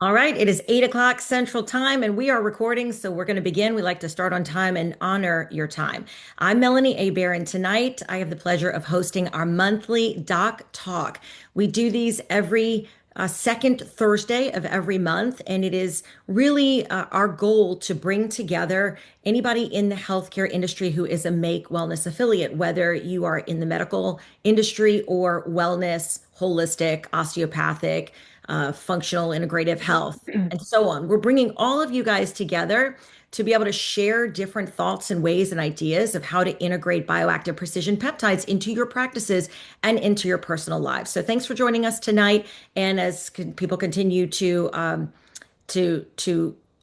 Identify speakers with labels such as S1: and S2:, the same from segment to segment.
S1: All right, it is 8 o'clock Central Time, and we are recording, so we're going to begin. We like to start on time and honor your time. I'm Melanie Abear, and tonight I have the pleasure of hosting our monthly Doc Talk. We do these every second Thursday of every month, and it is really our goal to bring together anybody in the healthcare industry who is a Make Wellness affiliate, whether you are in the medical industry or wellness, holistic, osteopathic, functional integrative health, and so on. We're bringing all of you guys together to be able to share different thoughts and ways and ideas of how to integrate bioactive precision peptides into your practices and into your personal lives. So thanks for joining us tonight. And as people continue to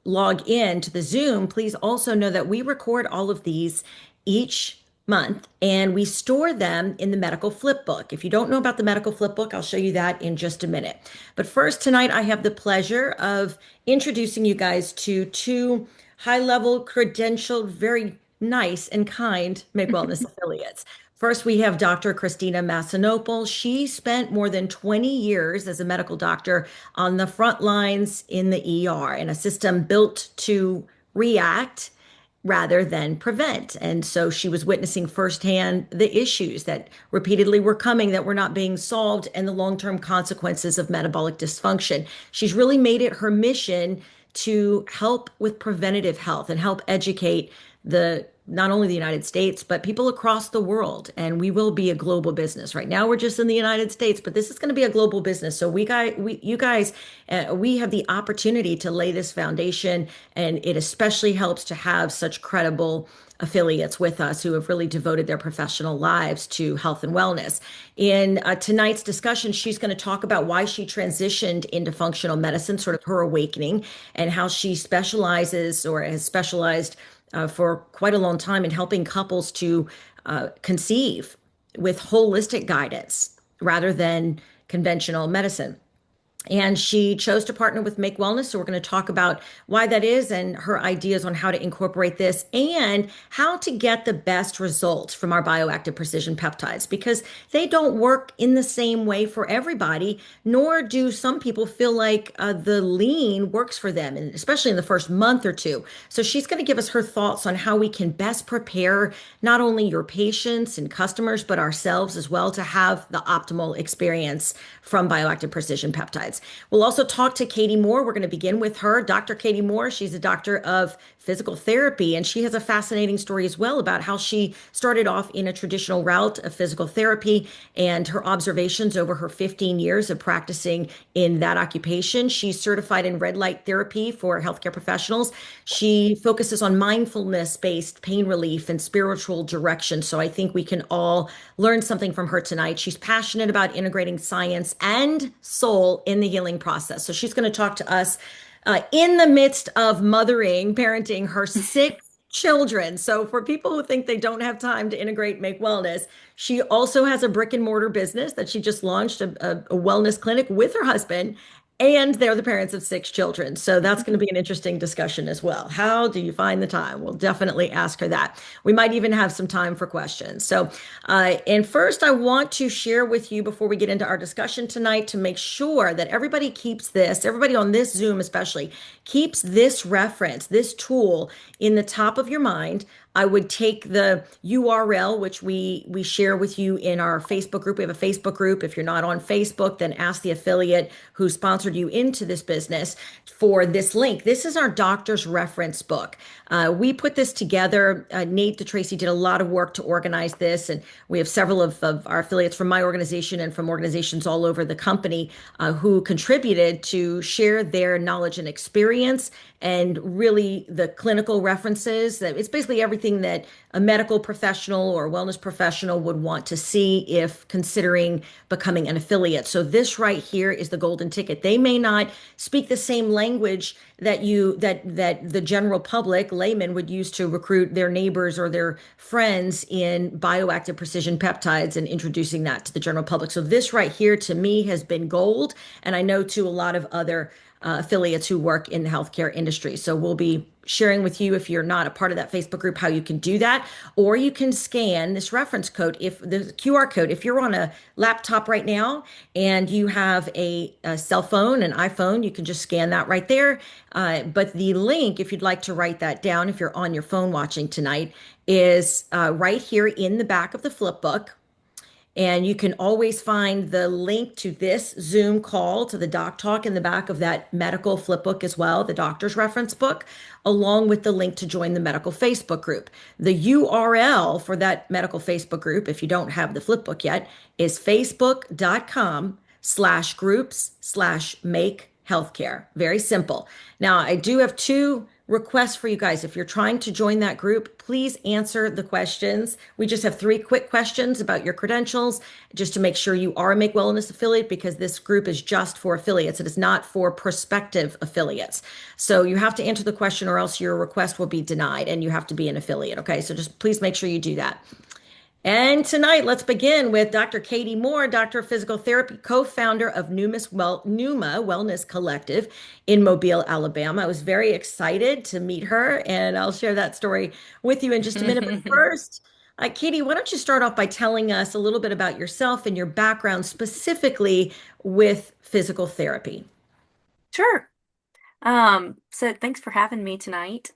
S1: log in to the Zoom, please also know that we record all of these each month and we store them in the medical flip book. If you don't know about the medical flip book, I'll show you that in just a minute. But first, tonight, I have the pleasure of introducing you guys to two high-level, credentialed, very nice and kind Make Wellness affiliates. First, we have Dr. Christina Massinople. She spent more than 20 years as a medical doctor on the front lines in the ER in a system built to react rather than prevent. And so she was witnessing firsthand the issues that repeatedly were coming that were not being solved and the long-term consequences of metabolic dysfunction. She's really made it her mission to help with preventative health and help educate the not only the United States, but people across the world. And we will be a global business. Right now, we're just in the United States, but this is going to be a global business. So you guys, we have the opportunity to lay this foundation, and it especially helps to have such credible affiliates with us who have really devoted their professional lives to health and wellness. In tonight's discussion, she's going to talk about why she transitioned into functional medicine, sort of her awakening, and how she specializes or has specialized for quite a long time in helping couples to conceive with holistic guidance rather than conventional medicine. And she chose to partner with Make Wellness. So we're going to talk about why that is and her ideas on how to incorporate this and how to get the best results from our bioactive precision peptides, because they don't work in the same way for everybody, nor do some people feel like the lean works for them, and especially in the first month or two. So she's going to give us her thoughts on how we can best prepare not only your patients and customers, but ourselves as well to have the optimal experience from bioactive precision peptides. We'll also talk to Katie Moore. We're going to begin with her. Dr. Katie Moore, she's a doctor of physical therapy, and she has a fascinating story as well about how she started off in a traditional route of physical therapy and her observations over her 15 years of practicing in that occupation. She's certified in red light therapy for healthcare professionals. She focuses on mindfulness-based pain relief and spiritual direction. So I think we can all learn something from her tonight. She's passionate about integrating science and soul in the healing process. So she's going to talk to us in the midst of parenting her six children. So for people who think they don't have time to integrate Make Wellness, she also has a brick and mortar business that she just launched, a wellness clinic with her husband. And they're the parents of six children. So that's going to be an interesting discussion as well. How do you find the time? We'll definitely ask her that. We might even have some time for questions. So, and first, I want to share with you before we get into our discussion tonight to make sure that everybody keeps this, everybody on this Zoom especially, keeps this reference, this tool in the top of your mind. I would take the URL, which we share with you in our Facebook group. We have a Facebook group. If you're not on Facebook, then ask the affiliate who sponsored you into this business for this link. This is our doctor's reference book. We put this together. Nate DeTracy did a lot of work to organize this, and we have several of our affiliates from my organization and from organizations all over the company who contributed to share their knowledge and experience and really the clinical references. That it's basically everything that a medical professional or wellness professional would want to see if considering becoming an affiliate. So this right here is the golden ticket. They may not speak the same language that the general public layman would use to recruit their neighbors or their friends in bioactive precision peptides and introducing that to the general public. So this right here to me has been gold, and I know to a lot of other affiliates who work in the healthcare industry. So we'll be sharing with you, if you're not a part of that Facebook group, how you can do that. Or you can scan this reference code, if the QR code, if you're on a laptop right now and you have a cell phone, an iPhone, you can just scan that right there. But the link, if you'd like to write that down, if you're on your phone watching tonight, is right here in the back of the flip book. And you can always find the link to this Zoom call to the doc talk in the back of that medical flip book as well, the doctor's reference book, along with the link to join the medical Facebook group. The URL for that medical Facebook group, if you don't have the flip book yet, is facebook.com/groups/make healthcare. Very simple. Now, I do have two requests for you guys. If you're trying to join that group, please answer the questions. We just have three quick questions about your credentials, just to make sure you are a Make Wellness affiliate, because this group is just for affiliates. It is not for prospective affiliates. So you have to answer the question or else your request will be denied and you have to be an affiliate. Okay. So just please make sure you do that. And tonight, let's begin with Dr. Katie Moore, Doctor of Physical Therapy, co-founder of Numa Wellness Collective in Mobile, Alabama. I was very excited to meet her, and I'll share that story with you in just a minute. But first, Katie, why don't you start off by telling us a little bit about yourself and your background specifically with physical therapy?
S2: Sure. So thanks for having me tonight.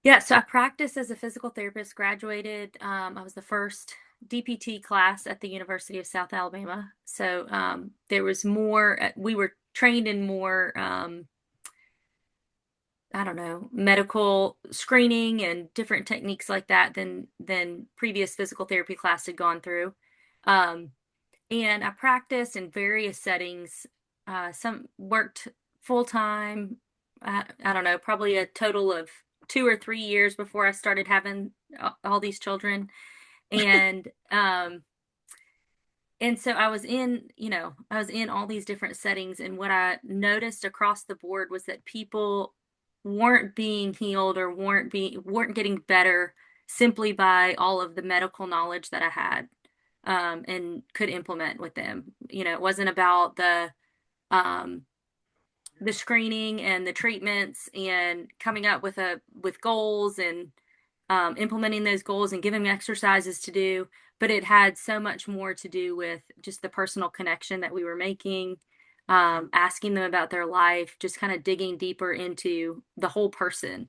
S2: Yeah, so I practiced as a physical therapist, graduated. I was the first DPT class at the University of South Alabama. So there was more, we were trained in more, I don't know, medical screening and different techniques like that than previous physical therapy class had gone through. Um, and I practiced in various settings. Some worked full time. I don't know, probably a total of 2 or 3 years before I started having all these children. And and so I was in, I was in all these different settings, and what I noticed across the board was that people weren't being healed or weren't getting better simply by all of the medical knowledge that I had and could implement with them. It wasn't about um, the screening and the treatments and coming up with goals and implementing those goals and giving them exercises to do, but it had so much more to do with just the personal connection that we were making, asking them about their life, just kind of digging deeper into the whole person.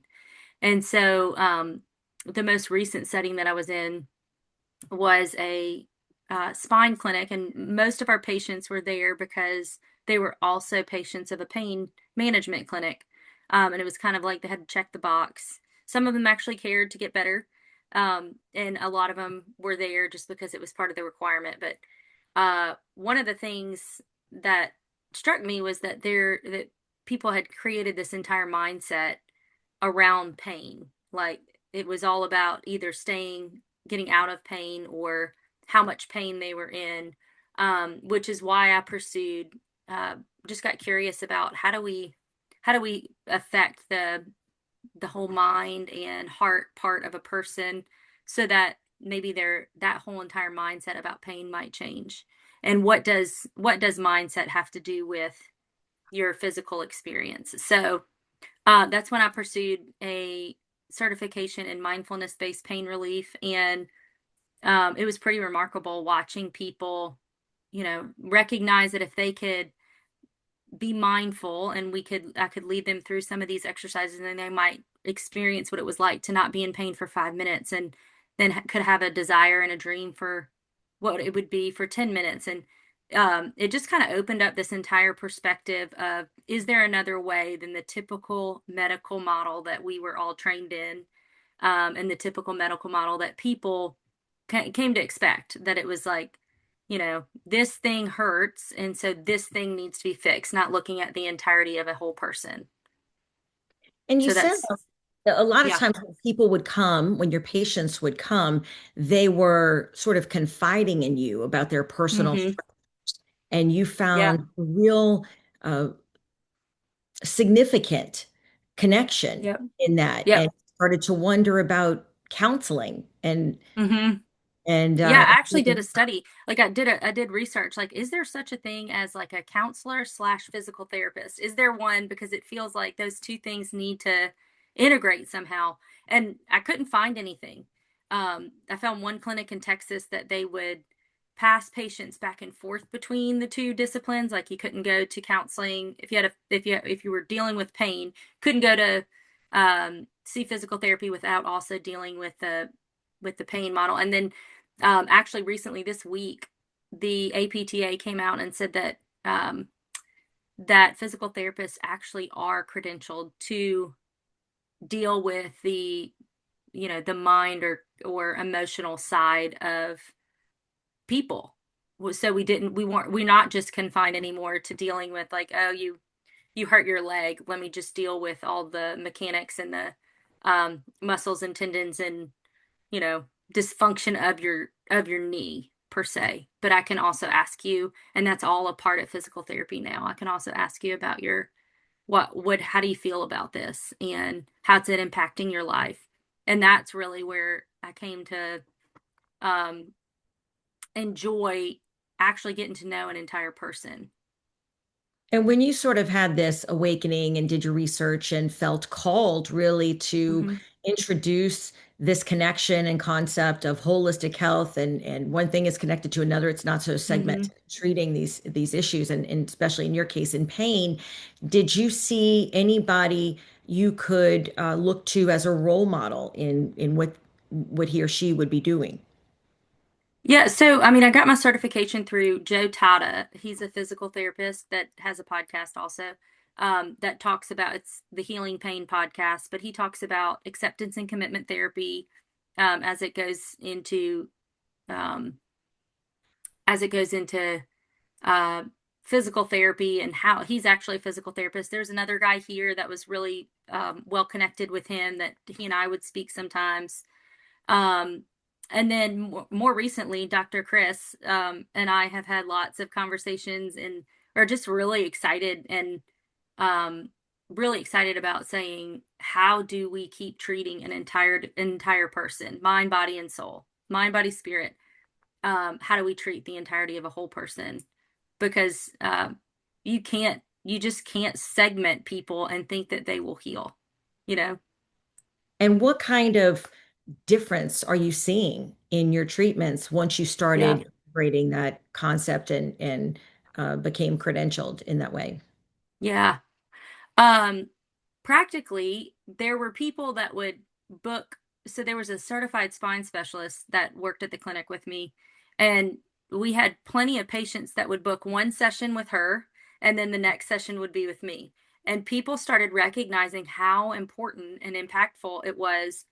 S2: And so the most recent setting that I was in was a spine clinic, and most of our patients were there because they were also patients of a pain management clinic. And it was kind of like they had to check the box. Some of them actually cared to get better, and a lot of them were there just because it was part of the requirement. But one of the things that struck me was that people had created this entire mindset around pain. Like it was all about either getting out of pain, or how much pain they were in, which is why I pursued, just got curious about how do we affect the whole mind and heart part of a person, so that maybe that whole entire mindset about pain might change. And what does mindset have to do with your physical experience? So that's when I pursued a certification in mindfulness-based pain relief, and it was pretty remarkable watching people, recognize that if they could be mindful, and I could lead them through some of these exercises, and then they might experience what it was like to not be in pain for 5 minutes, and then could have a desire and a dream for what it would be for 10 minutes. And it just kind of opened up this entire perspective of, is there another way than the typical medical model that we were all trained in, and the typical medical model that people came to expect, that it was like, this thing hurts, and so this thing needs to be fixed, not looking at the entirety of a whole person.
S1: And you
S2: So
S1: said
S2: that's,
S1: a lot of
S2: yeah.
S1: times when people would come, when your patients would come, they were sort of confiding in you about their personal
S2: Mm-hmm.
S1: struggles, and you
S2: Yeah.
S1: found real uh, significant connection
S2: Yep.
S1: in that, and
S2: Yep.
S1: started to wonder about counseling. And
S2: Mm-hmm.
S1: And
S2: Yeah, I actually did a study. Like I did research. Like, is there such a thing as like a counselor slash physical therapist? Is there one? Because it feels like those two things need to integrate somehow. And I couldn't find anything. I found one clinic in Texas that they would pass patients back and forth between the two disciplines. Like you couldn't go to counseling if you had a if you were dealing with pain, couldn't go to see physical therapy without also dealing with the pain model. And then actually, recently this week, the APTA came out and said that that physical therapists actually are credentialed to deal with the, you know, the mind or emotional side of people. So we're not just confined anymore to dealing with like, oh, you hurt your leg. Let me just deal with all the mechanics and the muscles and tendons and you know, dysfunction of your knee per se. But I can also ask you, and that's all a part of physical therapy now. I can also ask you about your what how do you feel about this and how's it impacting your life? And that's really where I came to um enjoy actually getting to know an entire person.
S1: And when you sort of had this awakening and did your research and felt called really to
S2: Hmm.
S1: introduce this connection and concept of holistic health and one thing is connected to another, it's not so
S2: Hmm.
S1: segmented treating these issues and especially in your case in pain, did you see anybody you could look to as a role model in what he or she would be doing?
S2: Yeah, so I mean, I got my certification through Joe Tata. He's a physical therapist that has a podcast also that talks about it's the Healing Pain podcast, but he talks about acceptance and commitment therapy as it goes into um, as it goes into uh, physical therapy and how he's actually a physical therapist. There's another guy here that was really well connected with him that he and I would speak sometimes. Um, and then more recently, Dr. Chris and I have had lots of conversations and are just really excited and um, really excited about saying, how do we keep treating an entire person, mind, body, and soul, mind, body, spirit? How do we treat the entirety of a whole person? Because you just can't segment people and think that they will heal, you know?
S1: And what kind of difference are you seeing in your treatments once you
S2: Yeah.
S1: started integrating that concept and became credentialed in that way?
S2: Yeah. Um, Practically, there were people that would book. So there was a certified spine specialist that worked at the clinic with me, and we had plenty of patients that would book one session with her, and then the next session would be with me. And people started recognizing how important and impactful it was.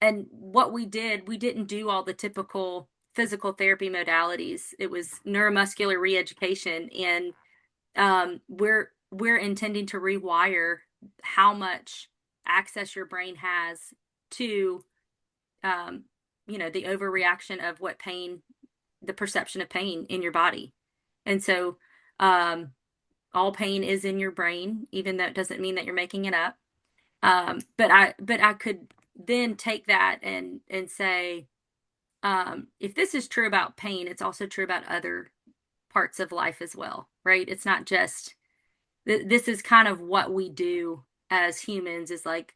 S2: And what we did, we didn't do all the typical physical therapy modalities. It was neuromuscular reeducation, and we're intending to rewire how much access your brain has to um, you know, the overreaction of what pain, the perception of pain in your body. And so um, all pain is in your brain, even though it doesn't mean that you're making it up. But I could then take that and say, if this is true about pain, it's also true about other parts of life as well, right? It's not just this is kind of what we do as humans is like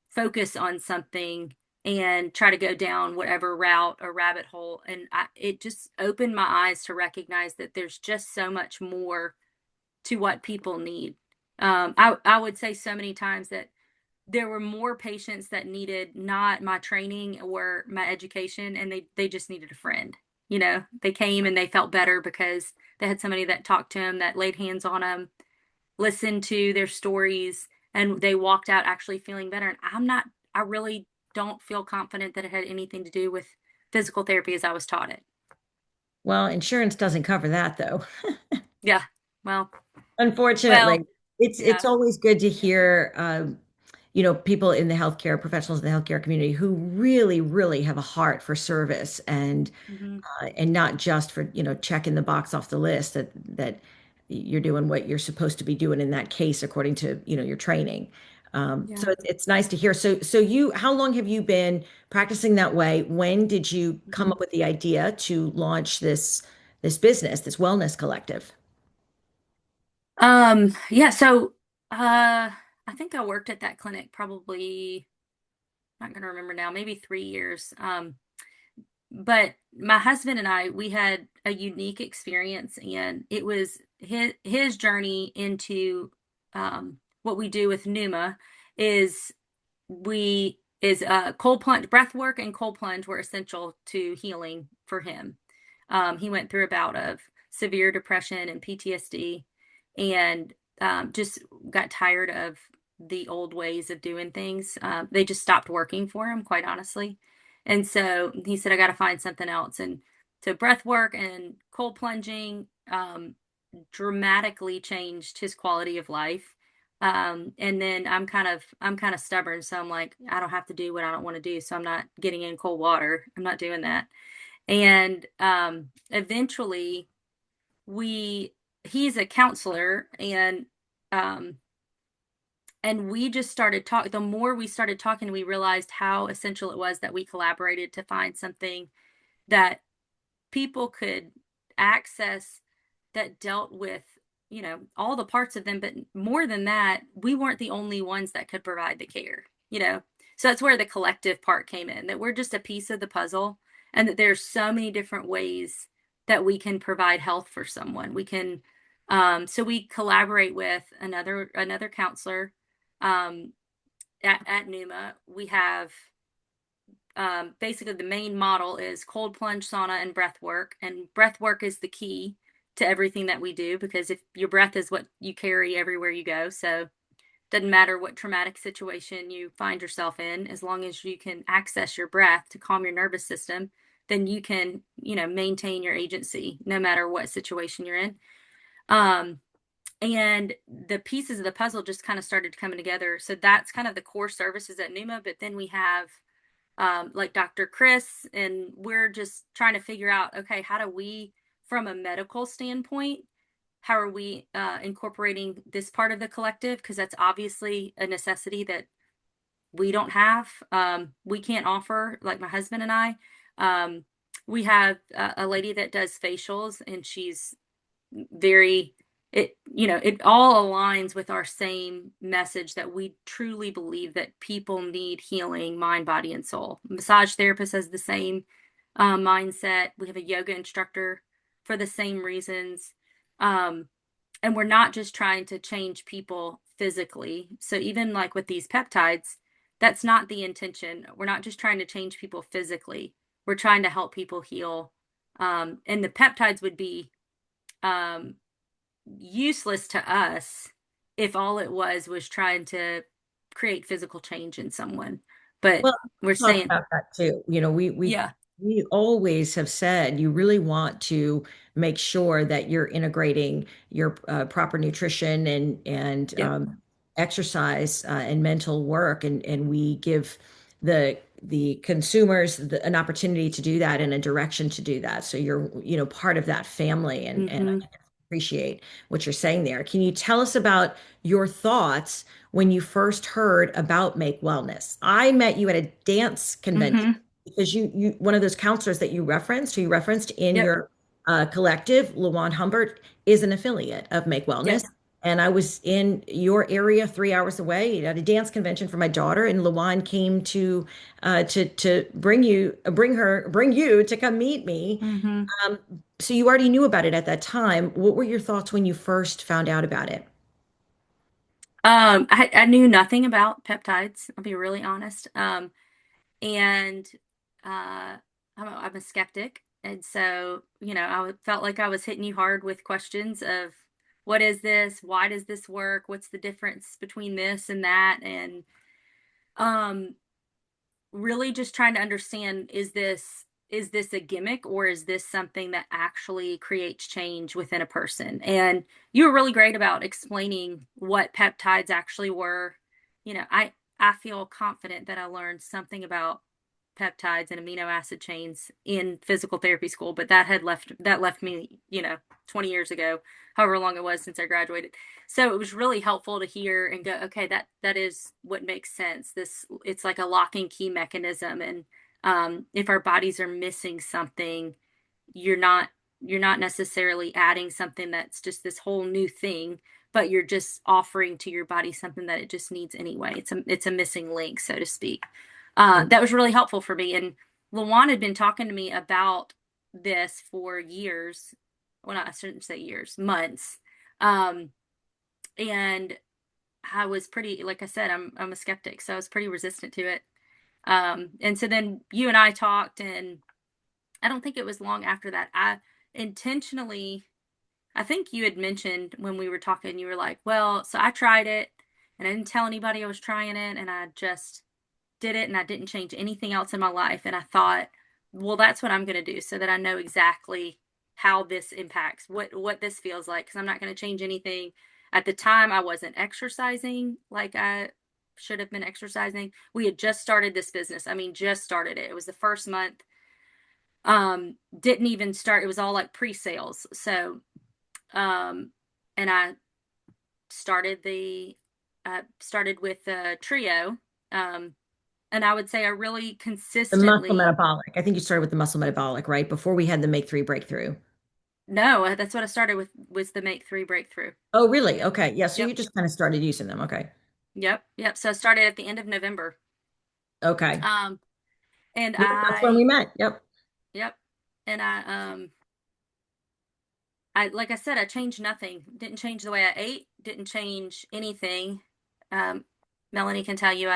S2: focus on something and try to go down whatever route or rabbit hole. And it just opened my eyes to recognize that there's just so much more to what people need. I would say so many times that there were more patients that needed not my training or my education, and they just needed a friend. You know, they came and they felt better because they had somebody that talked to them, that laid hands on them, listened to their stories, and they walked out actually feeling better. And I really don't feel confident that it had anything to do with physical therapy as I was taught it.
S1: Well, insurance doesn't cover that though.
S2: Yeah. Well, well,
S1: Unfortunately, it's
S2: yeah.
S1: always good to hear people in the healthcare professionals in the healthcare community who really, really have a heart for service
S2: Hmm.
S1: and not just for, checking the box off the list that you're doing what you're supposed to be doing in that case according to, your training. So
S2: Yeah.
S1: it's nice to hear. So how long have you been practicing that way? When did you come up with the idea to launch this business, this wellness collective?
S2: Yeah, so I think I worked at that clinic probably, not gonna remember now, maybe 3 years. But my husband and I, we had a unique experience, and it was his journey into what we do with Numa is cold plunge breath work and cold plunge were essential to healing for him. He went through a bout of severe depression and PTSD, and just got tired of the old ways of doing things. They just stopped working for him, quite honestly. And so he said, I got to find something else. And so breath work and cold plunging dramatically changed his quality of life. And then I'm kind of stubborn, so I'm like, I don't have to do what I don't want to do, so I'm not getting in cold water. I'm not doing that. And eventually, we he's a counselor, um, and we just started talking. The more we started talking, we realized how essential it was that we collaborated to find something that people could access that dealt with, all the parts of them. But more than that, we weren't the only ones that could provide the care. So that's where the collective part came in, that we're just a piece of the puzzle, and that there's so many different ways that we can provide health for someone. So we collaborate with another counselor um, at Numa. We have basically the main model is cold plunge, sauna, and breath work. And breath work is the key to everything that we do, because if your breath is what you carry everywhere you go. So it doesn't matter what traumatic situation you find yourself in, as long as you can access your breath to calm your nervous system, then you can, maintain your agency no matter what situation you're in. Um, and the pieces of the puzzle just kind of started coming together. So that's kind of the core services at Numa. But then we have like Dr. Chris, and we're just trying to figure out, okay, how do we, from a medical standpoint, how are we incorporating this part of the collective? Because that's obviously a necessity that we don't have. We can't offer, like my husband and I. Um, we have a lady that does facials, and she's very it all aligns with our same message, that we truly believe that people need healing, mind, body, and soul. Massage therapist has the same mindset. We have a yoga instructor for the same reasons. um, and we're not just trying to change people physically. So even like with these peptides, that's not the intention. We're not just trying to change people physically, we're trying to help people heal. And the peptides would be um, useless to us if all it was trying to create physical change in someone. But
S1: Well,
S2: we're
S1: talk
S2: saying,
S1: about that too.
S2: yeah,
S1: We always have said you really want to make sure that you're integrating your proper nutrition and
S2: yep,
S1: exercise and mental work, and we give the consumers an opportunity to do that and a direction to do that. So you're part of that family, and
S2: mm-hmm,
S1: I appreciate what you're saying there. Can you tell us about your thoughts when you first heard about Make Wellness? I met you at a dance convention
S2: mm-hmm,
S1: because you one of those counselors that who you referenced in
S2: yep,
S1: your collective, Luan Humbert, is an affiliate of Make Wellness.
S2: yep,
S1: And I was in your area 3 hours away at a dance convention for my daughter, and Luan came to bring you to come meet me.
S2: mm-hmm.
S1: So you already knew about it at that time. What were your thoughts when you first found out about it?
S2: I knew nothing about peptides, I'll be really honest. And I'm a skeptic. And so, felt like I was hitting you hard with questions of, what is this? Why does this work? What's the difference between this and that? And um, really just trying to understand, is this a gimmick, or is this something that actually creates change within a person? And you were really great about explaining what peptides actually were. I feel confident that I learned something about peptides and amino acid chains in physical therapy school, but that left me, 20 years ago, however long it was since I graduated. So it was really helpful to hear and go, okay, that is what makes sense. It's like a lock and key mechanism, and if our bodies are missing something, you're not you're not necessarily adding something that's just this whole new thing, but you're just offering to your body something that it just needs anyway. It's a missing link, so to speak. That was really helpful for me. And Lawan had been talking to me about this for years. Well, not, I shouldn't say years, months. Um, and I was pretty, like I said, I'm a skeptic, so I was pretty resistant to it. And so then you and I talked, and I don't think it was long after that. I intentionally, I think you had mentioned when we were talking, you were like, well, so I tried it and I didn't tell anybody I was trying it, and I just did it and I didn't change anything else in my life. And I thought, well, that's what I'm going to do so that I know exactly how this impacts, what this feels like, because I'm not going to change anything. At the time, I wasn't exercising like I should have been exercising. We had just started this business. I mean, just started it. It was the first month. Didn't even start. It was all like pre-sales. So, and I started with the trio. And I would say I really
S1: The muscle
S2: consistently,
S1: metabolic. I think you started with the muscle metabolic, right? Before we had the Make 3 breakthrough.
S2: no, that's what I started with, was the Make 3 breakthrough.
S1: Oh, really? Okay. Yeah. So you
S2: Yep.
S1: just kind of started using them. Okay.
S2: Yep. Yep. So I started at the end of November.
S1: Okay.
S2: Um, and
S1: Yep, that's when we met. Yep.
S2: yep. And like I said, I changed nothing. Didn't change the way I ate. Didn't change anything. Um, Melanie can tell you,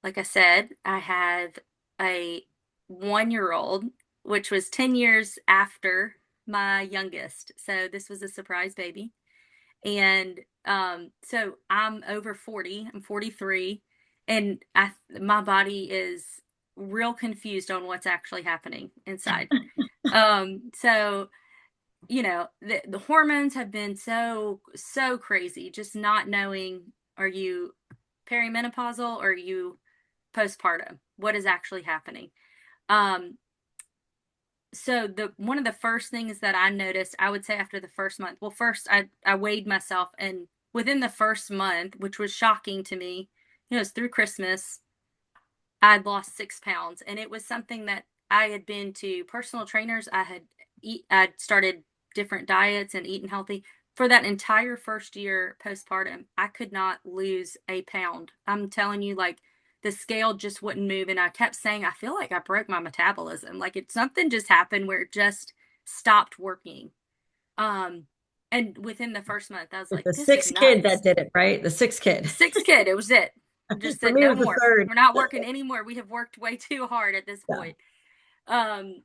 S2: like I said, I have a 1 year old, which was 10 years after my youngest. So this was a surprise baby. And so I'm over 40, I'm 43, and my body is real confused on what's actually happening inside. So the hormones have been so crazy, just not knowing, are you perimenopausal or are you postpartum, what is actually happening. um so the one of the first things that I noticed, I would say after the first month, well, first I weighed myself, and within the first month, which was shocking to me, it was through Christmas, I'd lost 6 pounds. And it was something that I had been to personal trainers, I'd started different diets and eaten healthy. For that entire first year postpartum, I could not lose a pound. I'm telling you, like, the scale just wouldn't move. And I kept saying, I feel like I broke my metabolism. Like, something just happened where it just stopped working. Um, and within the first month, I was
S1: It's
S2: like,
S1: the
S2: this is
S1: sixth kid that
S2: nuts.
S1: did it, right? The sixth kid.
S2: Sixth kid, it was it. Just
S1: For
S2: said
S1: me, it
S2: no
S1: was the
S2: more.
S1: third.
S2: We're not working anymore. We have worked way too hard at this
S1: Yeah.
S2: point. Um,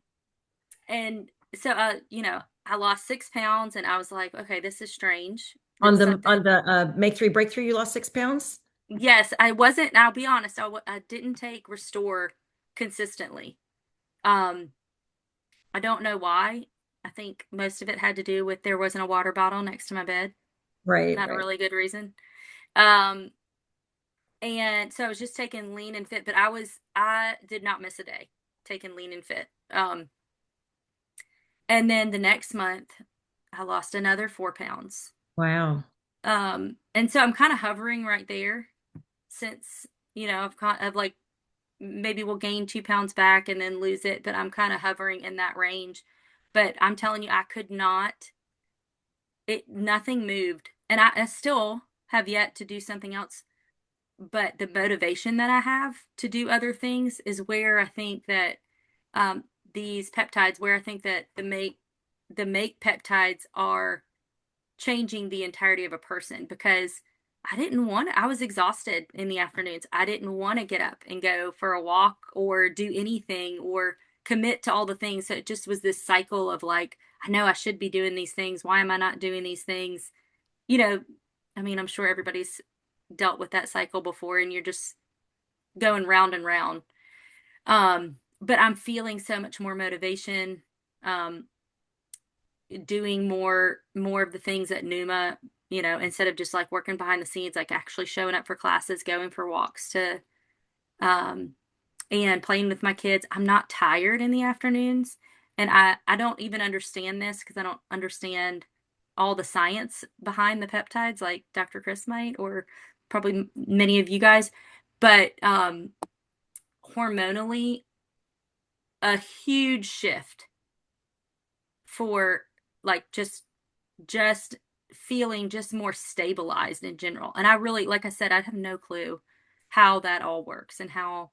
S2: and so I lost 6 pounds, and I was like, okay, this is strange.
S1: On
S2: That's
S1: the
S2: something.
S1: Make 3 breakthrough, you lost 6 pounds.
S2: Yes, I wasn't. I'll be honest. I didn't take Restore consistently. Um, I don't know why. I think most of it had to do with there wasn't a water bottle next to my bed.
S1: Right,
S2: Not a
S1: right.
S2: really good reason. Um, and so I was just taking Lean and Fit, but I did not miss a day taking Lean and Fit. And then the next month, I lost another 4 pounds.
S1: Wow.
S2: And so I'm kind of hovering right there, since, I've like, maybe we'll gain 2 pounds back and then lose it, but I'm kind of hovering in that range. But I'm telling you, I could not, nothing moved. And I still have yet to do something else. But the motivation that I have to do other things is where I think that um, these peptides, where I think that the make peptides are changing the entirety of a person, because I was exhausted in the afternoons. I didn't want to get up and go for a walk or do anything or commit to all the things. So it just was this cycle of like, I know I should be doing these things. Why am I not doing these things? You know, I mean, I'm sure everybody's dealt with that cycle before, and you're just going round and round. But I'm feeling so much more motivation, um, doing more of the things at Numa, instead of just like working behind the scenes, like actually showing up for classes, going for walks to um and playing with my kids. I'm not tired in the afternoons. And I don't even understand this because I don't understand all the science behind the peptides like Dr. Chris might, or probably many of you guys. But hormonally, a huge shift for like just feeling just more stabilized in general. And I really, like I said, I have no clue how that all works and how,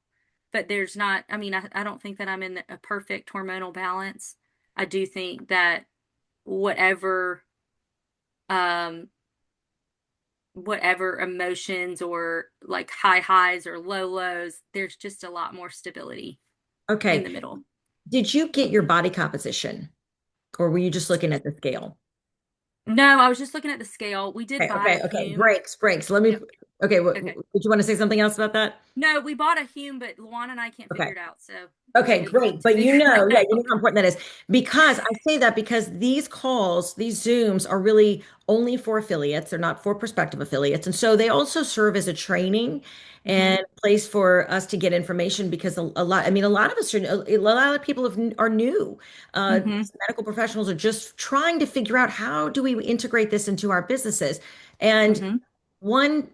S2: but there's not, I mean, I don't think that I'm in a perfect hormonal balance. I do think that whatever, um, whatever emotions or like high highs or low lows, there's just a lot more stability in
S1: Okay.
S2: the middle.
S1: Did you get your body composition or were you just looking at the scale?
S2: No, I was just looking at the scale. We did
S1: Okay,
S2: buy a
S1: okay.
S2: Hume.
S1: Breaks. Let me,
S2: Yep.
S1: okay,
S2: Okay.
S1: did you want to say something else about that?
S2: No, we bought a Hume, but Luana and I can't
S1: Okay.
S2: figure it out, so we
S1: Okay,
S2: need
S1: great.
S2: to
S1: But
S2: figure that
S1: yeah, you know
S2: out.
S1: how important that is. Because I say that because these calls, these Zooms are really only for affiliates. They're not for prospective affiliates. And so they also serve as a training
S2: Hmm.
S1: and place for us to get information because a lot, I mean, a lot of us are, a lot of people are new.
S2: Hmm.
S1: Medical professionals are just trying to figure out how do we integrate this into our businesses. And
S2: Hmm.
S1: one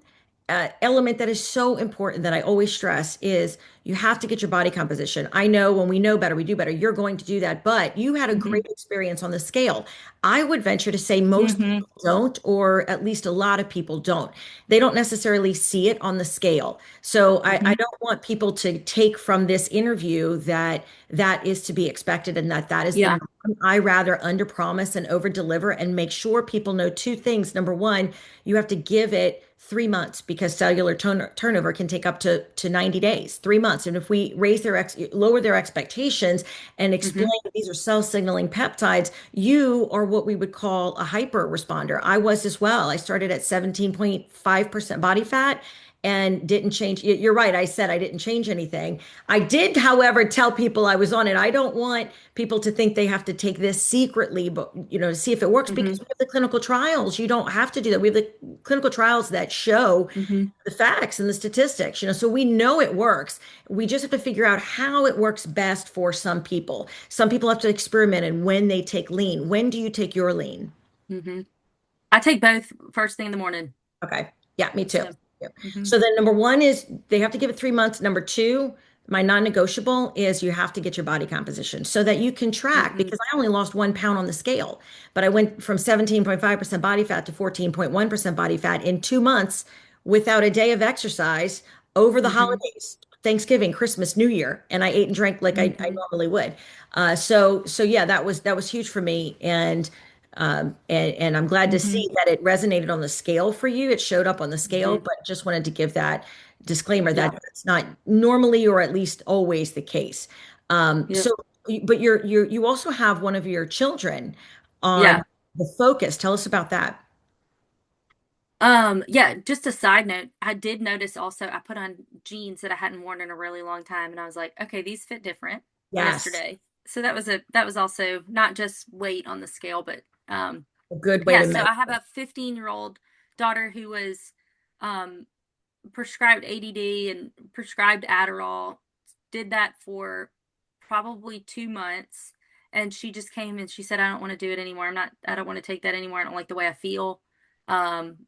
S1: element that is so important that I always stress is you have to get your body composition. I know when we know better, we do better. You're going to do that, but you had a
S2: Hmm.
S1: great experience on the scale. I would venture to say most
S2: Hmm.
S1: people don't, or at least a lot of people don't. They don't necessarily see it on the scale. So I
S2: Hmm.
S1: don't want people to take from this interview that that is to be expected and that that is the
S2: Yeah.
S1: norm. I rather under promise and over deliver and make sure people know two things. Number one, you have to give it 3 months because cellular turnover can take up to 90 days, 3 months. And if we lower their expectations and explain
S2: Hmm.
S1: that these are cell signaling peptides, you are what we would call a hyper responder. I was as well. I started at 17.5% body fat and didn't change. You're right. I said I didn't change anything. I did, however, tell people I was on it. I don't want people to think they have to take this secretly, but to see if it works
S2: Hmm.
S1: because we have the clinical trials. You don't have to do that. We have the clinical trials that show
S2: Hmm.
S1: the facts and the statistics, so we know it works. We just have to figure out how it works best for some people. Some people have to experiment and when they take lean. When do you take your lean?
S2: Hmm. I take both first thing in the morning.
S1: Okay. Yeah, me too.
S2: So,
S1: Yeah.
S2: hmm.
S1: So then number one is they have to give it 3 months. Number two, my non-negotiable is you have to get your body composition so that you can track
S2: Hmm.
S1: because I only lost 1 pound on the scale, but I went from 17.5% body fat to 14.1% body fat in 2 months without a day of exercise over the
S2: Hmm.
S1: holidays, Thanksgiving, Christmas, New Year, and I ate and drank like I
S2: Hmm.
S1: normally would. So yeah, that was huge for me, and I'm glad to
S2: Hmm.
S1: see that it resonated on the scale for you. It showed up on the scale,
S2: Hmm.
S1: but just wanted to give that disclaimer
S2: Yeah.
S1: that it's not normally or at least always the case.
S2: Yep.
S1: So, but you also have one of your children on
S2: Yeah.
S1: the focus. Tell us about that.
S2: Yeah, just a side note, I did notice also I put on jeans that I hadn't worn in a really long time and I was like, okay, these fit different
S1: Yes,
S2: yesterday. So that was also not just weight on the scale, but
S1: a good way
S2: yeah,
S1: to
S2: so
S1: measure.
S2: I have a 15-year-old daughter who was um prescribed ADD and prescribed Adderall, did that for probably 2 months. And she just came and she said, I don't want to do it anymore. I don't want to take that anymore. I don't like the way I feel. Um,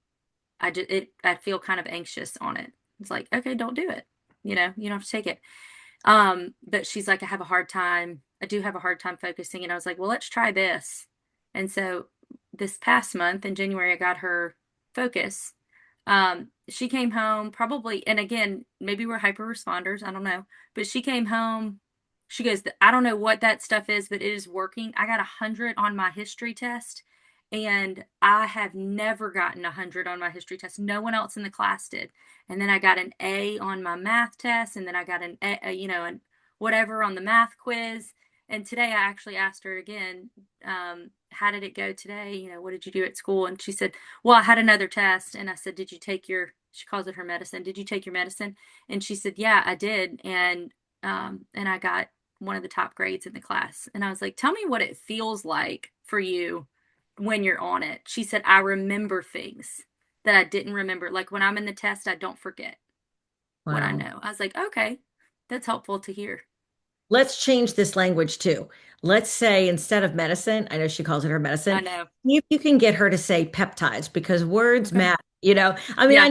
S2: I feel kind of anxious on it. It's like, okay, don't do it. You don't have to take it. But she's like, I have a hard time. I do have a hard time focusing. And I was like, well, let's try this. And so this past month in January, I got her focus. She came home probably, and again, maybe we're hyper responders. I don't know. But she came home. She goes, I don't know what that stuff is, but it is working. I got 100 on my history test, and I have never gotten 100 on my history test. No one else in the class did. And then I got an A on my math test, and then I got an whatever on the math quiz. And today I actually asked her again, how did it go today? What did you do at school? And she said, well, I had another test. And I said, did you take she calls it her medicine. Did you take your medicine? And she said, yeah, I did. And I got one of the top grades in the class. And I was like, tell me what it feels like for you when you're on it. She said, I remember things that I didn't remember. Like when I'm in the test, I don't forget what I
S1: Wow.
S2: know. I was like, okay. That's helpful to hear.
S1: Let's change this language too. Let's say instead of medicine, I know she calls it her
S2: I
S1: medicine,
S2: know.
S1: see if you can get her to say peptides because words
S2: Okay.
S1: matter. I mean,
S2: Yeah.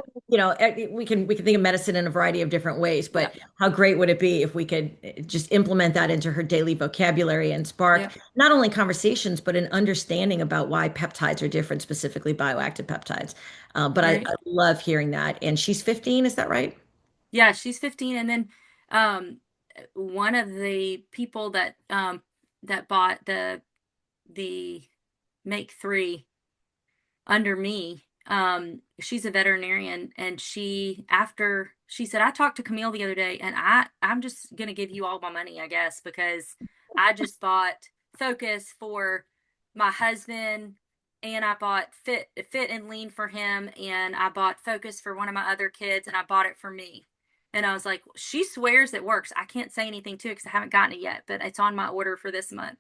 S1: we can think of medicine in a variety of different ways,
S2: Yeah.
S1: but how great would it be if we could just implement that into her daily vocabulary and spark
S2: Yeah.
S1: not only conversations, but an understanding about why peptides are different, specifically bioactive peptides. But I
S2: Right.
S1: love hearing that. And she's 15, is that right?
S2: Yeah, she's 15, and then um one of the people that bought the Make 3 under me. She's a veterinarian, and after she said, I talked to Camille the other day, and I'm just gonna give you all my money, I guess, because I just bought Focus for my husband, and I bought Fit and Lean for him, and I bought Focus for one of my other kids, and I bought it for me. And I was like, she swears it works. I can't say anything to it because I haven't gotten it yet, but it's on my order for this month.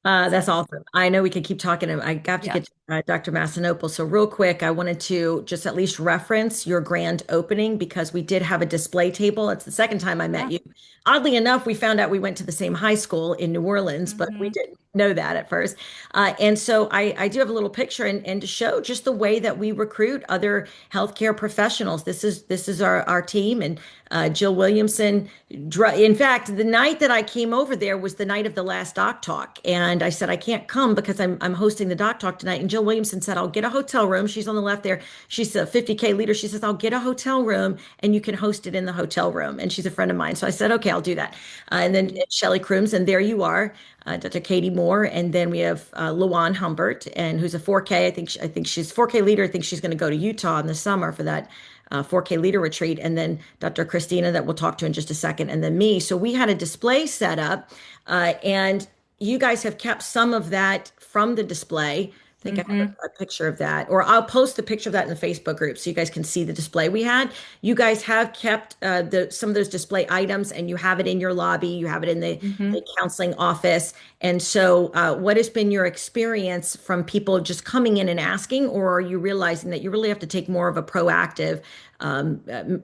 S1: That's
S2: So
S1: awesome. I know we could keep talking. I have to
S2: yeah.
S1: get Dr. Massinople. So real quick, I wanted to just at least reference your grand opening because we did have a display table. It's the second time I met
S2: Ah,
S1: you. Oddly enough, we found out we went to the same high school in New Orleans, but we
S2: mm-hmm,
S1: didn't know that at first. And so I do have a little picture and to show just the way that we recruit other healthcare professionals. This is our team and Jill Williamson. In fact, the night that I came over there was the night of the last doc talk, and I said I can't come because I'm hosting the doc talk tonight. And Jill Williamson said I'll get a hotel room. She's on the left there. She's a 50K leader. She says I'll get a hotel room and you can host it in the hotel room. And she's a friend of mine, so I said okay, I'll do that. And then
S2: mm-hmm,
S1: Shelley Crooms, and there you are, Dr. Katie Moore, and then we have Luan Humbert, and who's a 4K. I think she's 4K leader. I think she's going to go to Utah in the summer for that 4K leader retreat, and then Dr. Christina that we'll talk to in just a second, and then me. So we had a display set up, and you guys have kept some of that from the display. I think I have
S2: mm-hmm,
S1: a picture of that, or I'll post the picture of that in the Facebook group so you guys can see the display we had. You guys have kept the some of those display items, and you have it in your lobby. You have it in
S2: mm-hmm.
S1: the counseling office. And so, what has been your experience from people just coming in and asking, or are you realizing that you really have to take more of a proactive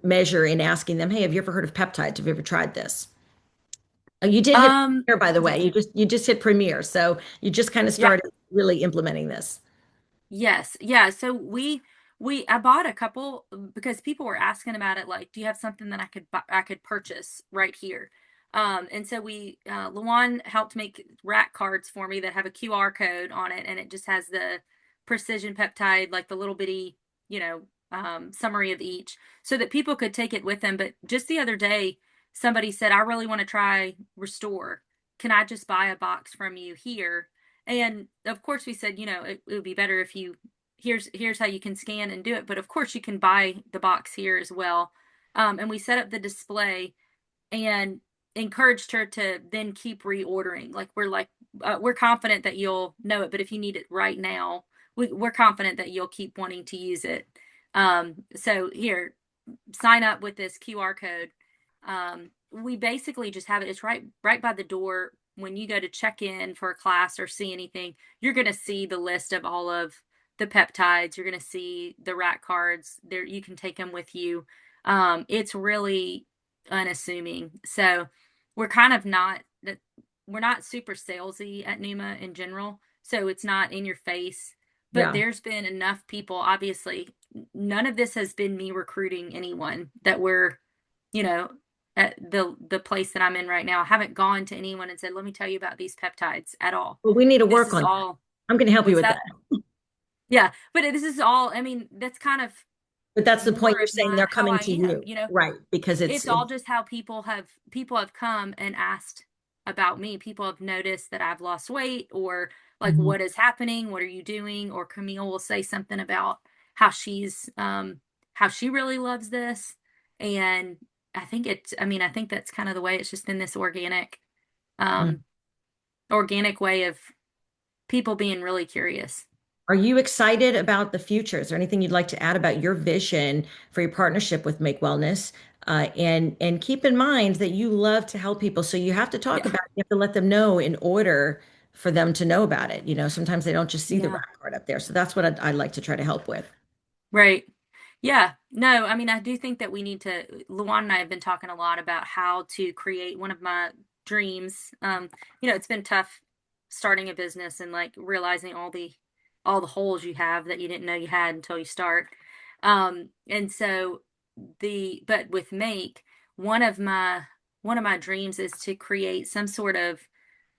S1: measure in asking them, "Hey, have you ever heard of peptides? Have you ever tried this?" You did hit
S2: Um,
S1: premiere, by the way.
S2: yeah,
S1: You just hit premiere, so you just kind of
S2: yeah,
S1: started really implementing this.
S2: yes, yeah. So I bought a couple because people were asking about it. Like, do you have something that I could purchase right here? And so Luan helped make rack cards for me that have a QR code on it, and it just has the precision peptide, like the little bitty, summary of each, so that people could take it with them. But just the other day, somebody said, I really want to try Restore. Can I just buy a box from you here? And of course, we said, it would be better if here's how you can scan and do it. But of course, you can buy the box here as well. And we set up the display and encouraged her to then keep reordering. We're confident that you'll know it, but if you need it right now, we're confident that you'll keep wanting to use it. So here, sign up with this QR code. We basically just have it. It's right by the door. When you go to check in for a class or see anything, you're going to see the list of all of the peptides. You're going to see the rack cards there. You can take them with you. It's really unassuming. So we're kind of not that we're not super salesy at Numa in general. So it's not in your face, but
S1: Yeah.
S2: there's been enough people, obviously, none of this has been me recruiting anyone that we're, you know, at the place that I'm in right now. I haven't gone to anyone and said, let me tell you about these peptides at all.
S1: Well, we need to
S2: This
S1: work
S2: is
S1: on that.
S2: all,
S1: I'm going to help you
S2: what's
S1: with
S2: that?
S1: that.
S2: Yeah. But this is all, I mean, that's kind of
S1: But that's the point
S2: more
S1: you're
S2: of
S1: saying they're
S2: how
S1: coming
S2: I
S1: to
S2: am,
S1: you, right? Because
S2: it's all just how people have come and asked about me. People have noticed that I've lost weight, or like,
S1: Mhm.
S2: what is happening, what are you doing? Or Camille will say something about how how she really loves this. And I think that's kind of the way. It's just been this
S1: Mhm.
S2: um organic way of people being really curious.
S1: Are you excited about the future? Is there anything you'd like to add about your vision for your partnership with Make Wellness? And keep in mind that you love to help people, so you have to talk
S2: Yeah.
S1: about it. You have to let them know in order for them to know about it. Sometimes they don't just see the
S2: Yeah.
S1: rack card up there. So that's what I'd like to try to help with.
S2: Right. Yeah, no, I mean, I do think that we need to. Luan and I have been talking a lot about how to create one of my dreams. It's been tough starting a business and like realizing all the holes you have that you didn't know you had until you start. And so but with Make, one of my one of my dreams is to create some sort of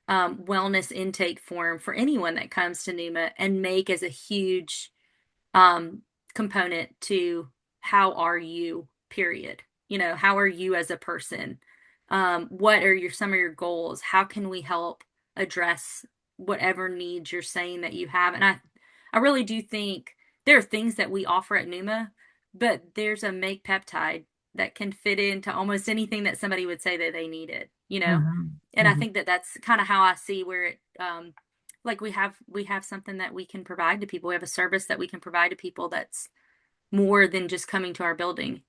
S2: wellness intake form for anyone that comes to Numa, and Make as a huge um, component to how are you, period. How are you as a person? What are some of your goals? How can we help address whatever needs you're saying that you have? And I really do think there are things that we offer at Numa, but there's a make peptide that can fit into almost anything that somebody would say that they needed.
S1: Mhm.
S2: And I
S1: Mhm.
S2: think that that's kind of how I see where it like we have something that we can provide to people. We have a service that we can provide to people that's more than just coming to our building.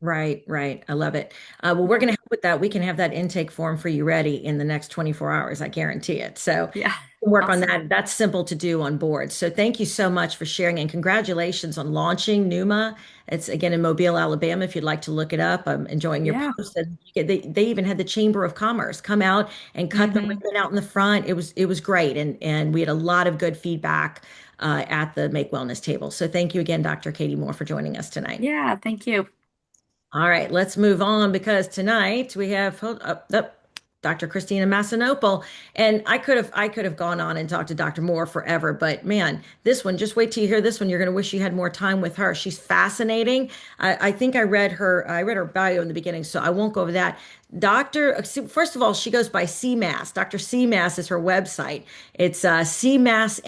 S1: Right, right. I love it. Well, we're
S2: Yeah.
S1: going to help with that. We can have that intake form for you ready in the next 24 hours. I guarantee it. So
S2: Yeah.
S1: work on
S2: Awesome.
S1: that. That's simple to do on board. So thank you so much for sharing and congratulations on launching Numa. It's again in Mobile, Alabama. If you'd like to look it up, I'm enjoying your
S2: Yeah.
S1: post. And they even had the Chamber of Commerce come out and cut the
S2: Hmm.
S1: ribbon out in the front. It was great, and we had a lot of good feedback at the Make Wellness table. So thank you again, Dr. Katie Moore, for joining us tonight.
S2: Yeah. Thank you.
S1: All right, let's move on because tonight we have Dr. Christina Massinople, and I could have gone on and talked to Dr. Moore forever, but man, this one, just wait till you hear this one. You're going to wish you had more time with her. She's fascinating. I think I read her bio in the beginning, so I won't go over that. First of all, she goes by CMass. Dr. CMass is her website. It's cmassmd.com,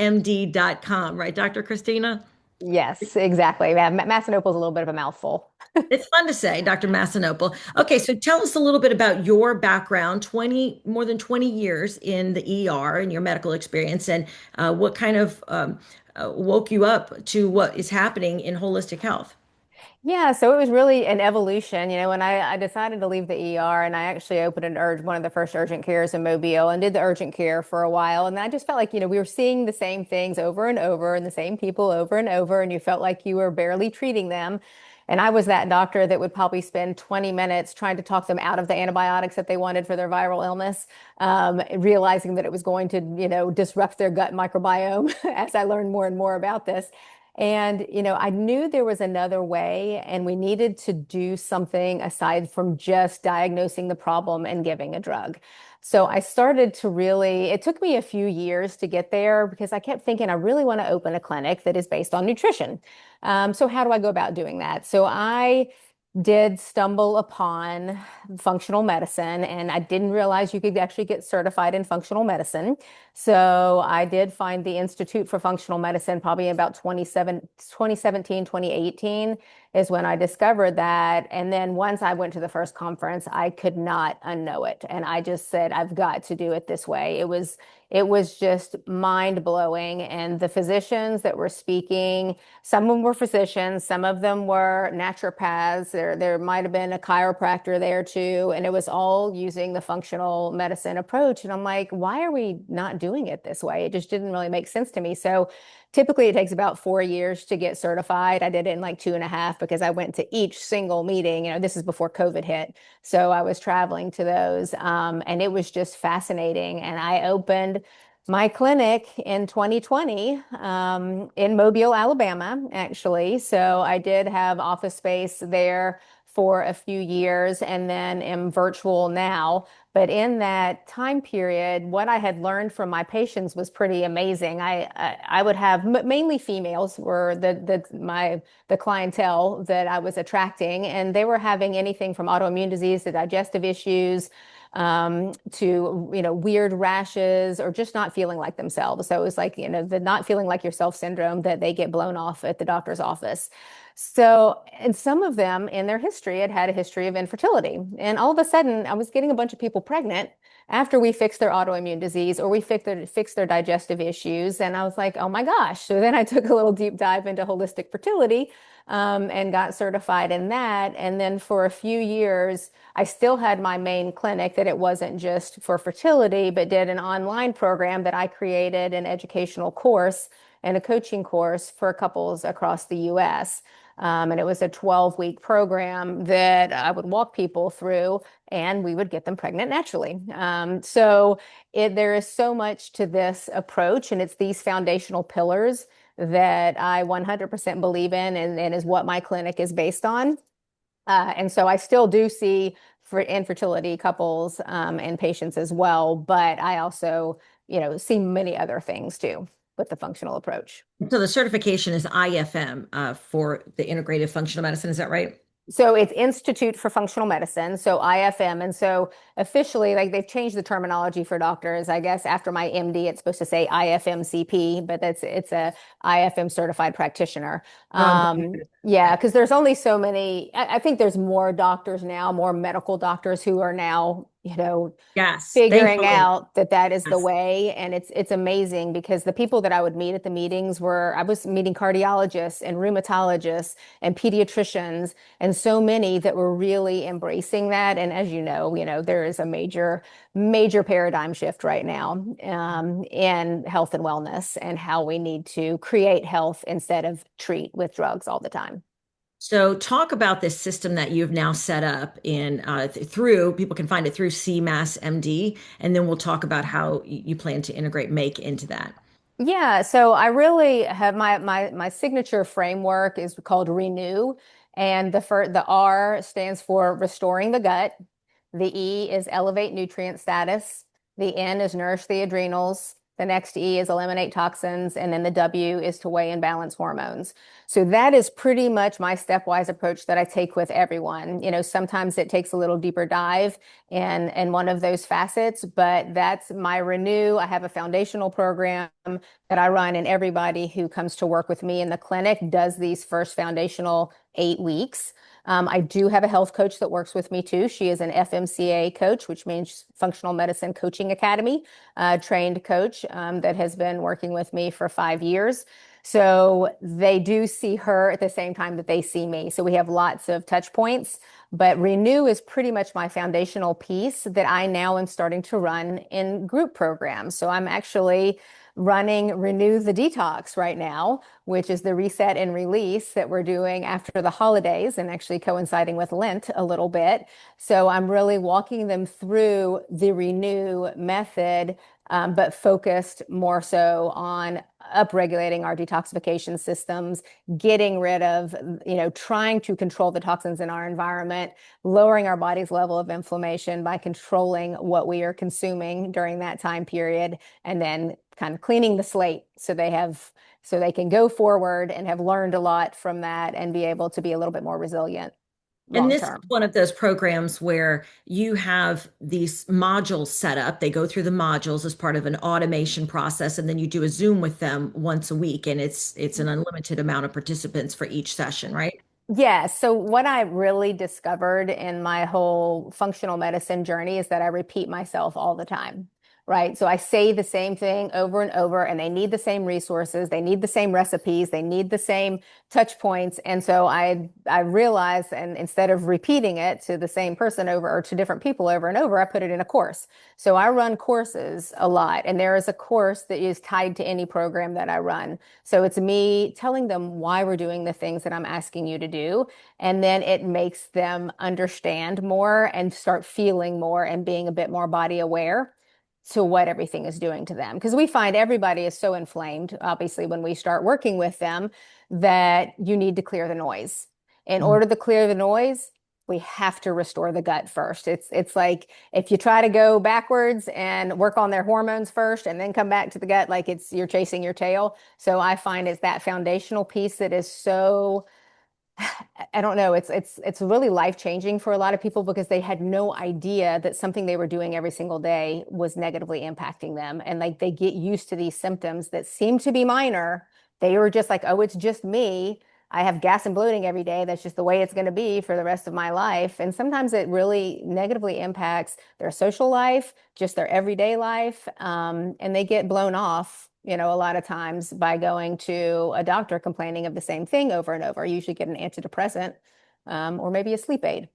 S1: right, Dr. Christina?
S3: Yes, exactly. Yeah, Massinople's a little bit of a mouthful.
S1: It's fun to say, Dr. Massinople. Okay, so tell us a little bit about your background, more than 20 years in the ER and your medical experience, and what kind of woke you up to what is happening in holistic health.
S3: Yeah, so it was really an evolution. When I decided to leave the ER and I actually opened one of the first urgent cares in Mobile and did the urgent care for a while. And I just felt like, we were seeing the same things over and over and the same people over and over, and you felt like you were barely treating them. And I was that doctor that would probably spend 20 minutes trying to talk them out of the antibiotics that they wanted for their viral illness, realizing that it was going to, disrupt their gut microbiome as I learned more and more about this. And, I knew there was another way, and we needed to do something aside from just diagnosing the problem and giving a drug. So I started to it took me a few years to get there because I kept thinking I really want to open a clinic that is based on nutrition. So how do I go about doing that? So I did stumble upon functional medicine, and I didn't realize you could actually get certified in functional medicine. So I did find the Institute for Functional Medicine probably about 2017, 2018 is when I discovered that. And then once I went to the first conference, I could not unknow it. And I just said, I've got to do it this way. It was just mind blowing. And the physicians that were speaking, some of them were physicians, some of them were naturopaths. There might have been a chiropractor there too. And it was all using the functional medicine approach. And I'm like, why are we not doing it this way? It just didn't really make sense to me. So typically it takes about 4 years to get certified. I did it in like 2.5 because I went to each single meeting. This is before COVID hit. So I was traveling to those. And it was just fascinating. And I opened my clinic in 2020 in Mobile, Alabama, actually. So I did have office space there for a few years and then am virtual now. But in that time period, what I had learned from my patients was pretty amazing. I would have mainly females were the clientele that I was attracting, and they were having anything from autoimmune disease to digestive issues, to weird rashes or just not feeling like themselves. So it was like the not feeling like yourself syndrome that they get blown off at the doctor's office. So, and some of them in their history had a history of infertility. And all of a sudden, I was getting a bunch of people pregnant after we fixed their autoimmune disease or we fixed their digestive issues. And I was like, oh my gosh. So then I took a little deep dive into holistic fertility, and got certified in that. And then for a few years, I still had my main clinic that it wasn't just for fertility, but did an online program that I created, an educational course and a coaching course for couples across the US. And it was a 12-week program that I would walk people through, and we would get them pregnant naturally. There is so much to this approach, and it's these foundational pillars that I 100% believe in, and is what my clinic is based on. And so I still do see for infertility couples and patients as well, but I also, see many other things too with the functional approach.
S1: So the certification is IFM for the integrative functional medicine. Is that right?
S3: So it's Institute for Functional Medicine, so IFM. And so officially, like they've changed the terminology for doctors. I guess after my MD, it's supposed to say IFMCP, but it's a IFM certified practitioner. Yeah, because there's only so many. I think there's more doctors now, more medical doctors who are now,
S1: Yes,
S3: figuring
S1: thankfully.
S3: out that that is the
S1: Yes.
S3: way. And it's amazing because the people that I would meet at the meetings I was meeting cardiologists and rheumatologists and pediatricians, and so many that were really embracing that. And as there is a major paradigm shift right now in health and wellness, and how we need to create health instead of treat with drugs all the time.
S1: So talk about this system that you've now set up in through people can find it through CMAS MD, and then we'll talk about how you plan to integrate Make into that.
S3: Yeah, so I really have my signature framework is called Renew, and the R stands for restoring the gut, the E is elevate nutrient status, the N is nourish the adrenals, the next E is eliminate toxins, and then the W is to weigh and balance hormones. So that is pretty much my stepwise approach that I take with everyone. Sometimes it takes a little deeper dive in one of those facets, but that's my Renew. I have a foundational program that I run, and everybody who comes to work with me in the clinic does these first foundational 8 weeks. I do have a health coach that works with me too. She is an FMCA coach, which means Functional Medicine Coaching Academy trained coach that has been working with me for 5 years. So they do see her at the same time that they see me. So we have lots of touch points, but Renew is pretty much my foundational piece that I now am starting to run in group programs. So I'm actually running Renew the Detox right now, which is the reset and release that we're doing after the holidays and actually coinciding with Lent a little bit. So I'm really walking them through the Renew method, but focused more so on upregulating our detoxification systems, getting rid of, trying to control the toxins in our environment, lowering our body's level of inflammation by controlling what we are consuming during that time period, and then kind of cleaning the slate so they can go forward and have learned a lot from that and be able to be a little bit more resilient
S1: And
S3: long
S1: this is
S3: term.
S1: one of those programs where you have these modules set up. They go through the modules as part of an automation process, and then you do a Zoom with them once a week, and it's an unlimited amount of participants for each session, right?
S3: Yeah, so what I really discovered in my whole functional medicine journey is that I repeat myself all the time, right? So I say the same thing over and over, and they need the same resources, they need the same recipes, they need the same touch points. And so I realized, and instead of repeating it to the same person over or to different people over and over, I put it in a course. So I run courses a lot, and there is a course that is tied to any program that I run. So it's me telling them why we're doing the things that I'm asking you to do. And then it makes them understand more and start feeling more and being a bit more body aware to what everything is doing to them. Because we find everybody is so inflamed, obviously, when we start working with them, that you need to clear the noise. In
S1: Mhm.
S3: order to clear the noise, we have to restore the gut first. It's like if you try to go backwards and work on their hormones first and then come back to the gut, like you're chasing your tail. So I find it's that foundational piece that is so, I don't know, it's really life-changing for a lot of people because they had no idea that something they were doing every single day was negatively impacting them. And like they get used to these symptoms that seem to be minor. They were just like, oh, it's just me. I have gas and bloating every day. That's just the way it's going to be for the rest of my life. And sometimes it really negatively impacts their social life, just their everyday life. And they get blown off, a lot of times by going to a doctor complaining of the same thing over and over. I usually get an antidepressant or maybe a sleep aid.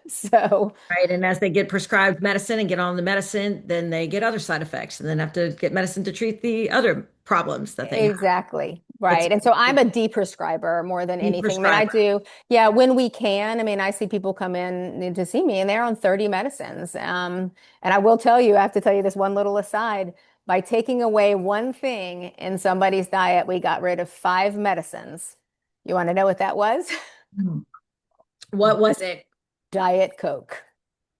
S3: So
S1: Right. And as they get prescribed medicine and get on the medicine, then they get other side effects and then have to get medicine to treat the other problems that they have.
S3: exactly.
S1: It's
S3: Right. And so I'm a de-prescriber more than
S1: a
S3: anything. I mean, I
S1: prescriber.
S3: do, yeah, when we can. I mean, I see people come in to see me and they're on 30 medicines. And I will tell you, I have to tell you this one little aside. By taking away one thing in somebody's diet, we got rid of 5 medicines. You want to know what that was?
S1: Hmm. What was it?
S3: Diet Coke.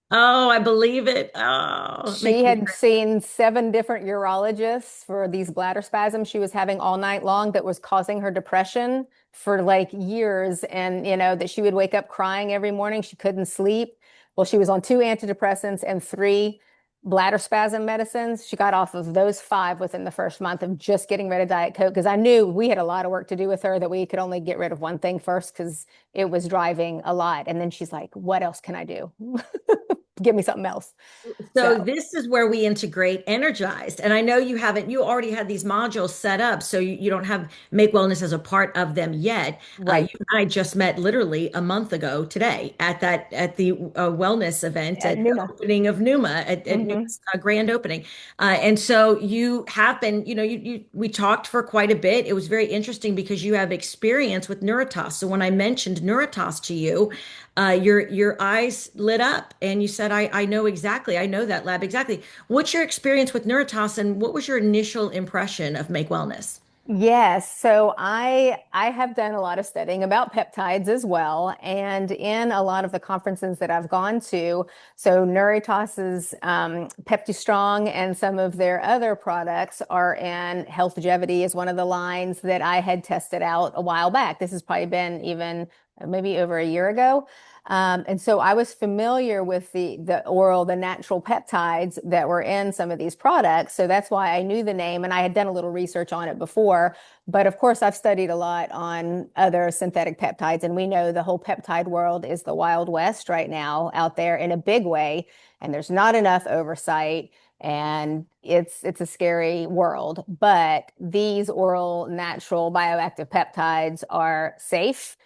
S1: Oh, I believe it. Oh, it
S3: She
S1: makes me
S3: had seen 7 different urologists for these bladder spasms she was having all night long that was causing her depression for like years. And, that she would wake up crying every morning. She couldn't sleep. Well, she was on 2 antidepressants and 3 bladder spasm medicines. She got off of those 5 within the first month of just getting rid of Diet Coke because I knew we had a lot of work to do with her, that we could only get rid of one thing first because it was driving a lot. And then she's like, what else can I do? Give me something else.
S1: So
S3: So.
S1: this is where we integrate energized. And I know you already had these modules set up, so you don't have Make Wellness as a part of them yet. You
S3: Right.
S1: and I just met literally a month ago today at the wellness event
S3: At
S1: at the
S3: Numa.
S1: opening of Numa at
S3: Hmm.
S1: Numa's grand opening. And so you have been, we talked for quite a bit. It was very interesting because you have experience with Neuritos. So when I mentioned Neuritos to you, your eyes lit up and you said, I know exactly. I know that lab exactly. What's your experience with Neuritos and what was your initial impression of Make Wellness?
S3: Yes, so I have done a lot of studying about peptides as well, and in a lot of the conferences that I've gone to, so Nuritas's PeptiStrong and some of their other products are in Healthgevity is one of the lines that I had tested out a while back. This has probably been even maybe over a year ago. And so I was familiar with the natural peptides that were in some of these products. So that's why I knew the name and I had done a little research on it before. But of course, I've studied a lot on other synthetic peptides. And we know the whole peptide world is the Wild West right now out there in a big way. And there's not enough oversight. And it's a scary world. But these oral natural bioactive peptides are safe.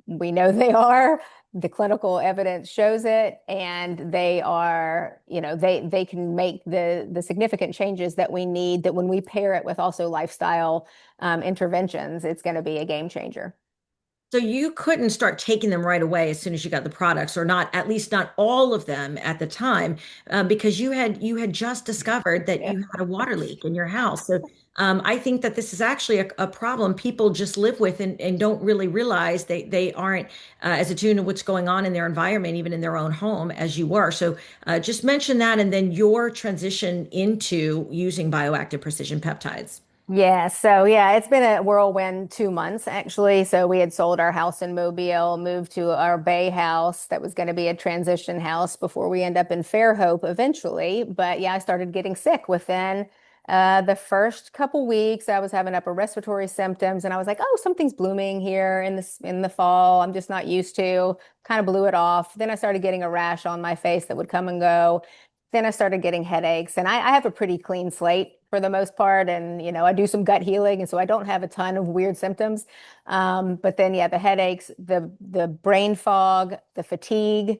S3: We know they are. The clinical evidence shows it, and they are, they can make the significant changes that we need, that when we pair it with also lifestyle interventions, it's going to be a game changer.
S1: So you couldn't start taking them right away as soon as you got the products, or not, at least not all of them at the time, because you had just discovered that
S3: Yeah.
S1: you had a water leak in your house. So I think that this is actually a problem people just live with and don't really realize they aren't as attuned to what's going on in their environment, even in their own home, as you were. So just mention that, and then your transition into using bioactive precision peptides.
S3: Yeah, so yeah, it's been a whirlwind 2 months actually. So we had sold our house in Mobile, moved to our Bay house that was going to be a transition house before we end up in Fairhope eventually. But yeah, I started getting sick within the first couple weeks. I was having upper respiratory symptoms, and I was like, "Oh, something's blooming here in the fall. I'm just not used to." Kind of blew it off. Then I started getting a rash on my face that would come and go. Then I started getting headaches, and I have a pretty clean slate for the most part. And, I do some gut healing. And so I don't have a ton of weird symptoms. But then, yeah, the headaches, the brain fog, the fatigue.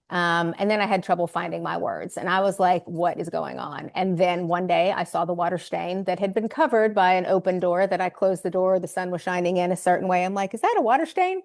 S3: And then I had trouble finding my words. And I was like, what is going on? And then one day I saw the water stain that had been covered by an open door that I closed the door. The sun was shining in a certain way. I'm like, is that a water stain?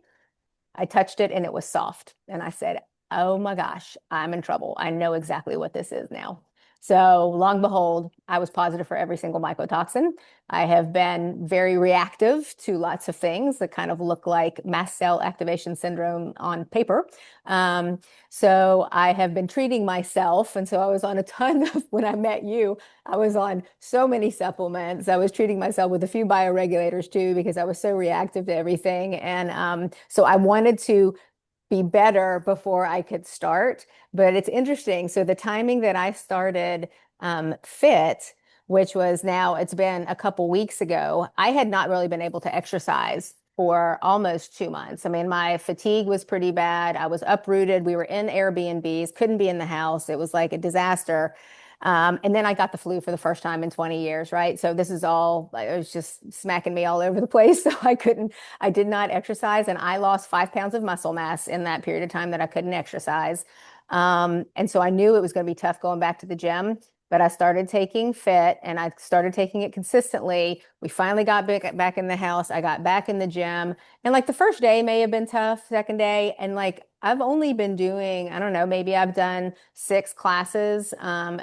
S3: I touched it and it was soft. And I said, oh my gosh, I'm in trouble. I know exactly what this is now. So, long behold, I was positive for every single mycotoxin. I have been very reactive to lots of things that kind of look like mast cell activation syndrome on paper. Um, so, I have been treating myself. And so, I was on a ton of, when I met you, I was on so many supplements. I was treating myself with a few bioregulators too, because I was so reactive to everything. And so, I wanted to be better before I could start. But it's interesting. So the timing that I started Fit, which was now, it's been a couple weeks ago, I had not really been able to exercise for almost 2 months. I mean, my fatigue was pretty bad. I was uprooted. We were in Airbnbs, couldn't be in the house. It was like a disaster. And then I got the flu for the first time in 20 years, right? So this is all, it was just smacking me all over the place. So I did not exercise, and I lost 5 pounds of muscle mass in that period of time that I couldn't exercise. And so I knew it was going to be tough going back to the gym, but I started taking Fit and I started taking it consistently. We finally got back in the house. I got back in the gym, and like the first day may have been tough, second day. And like I've only been doing, I don't know, maybe I've done 6 classes,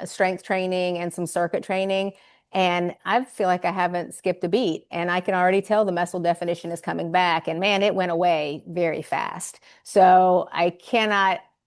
S3: strength training and some circuit training. And I feel like I haven't skipped a beat. And I can already tell the muscle definition is coming back. And man, it went away very fast. So I can't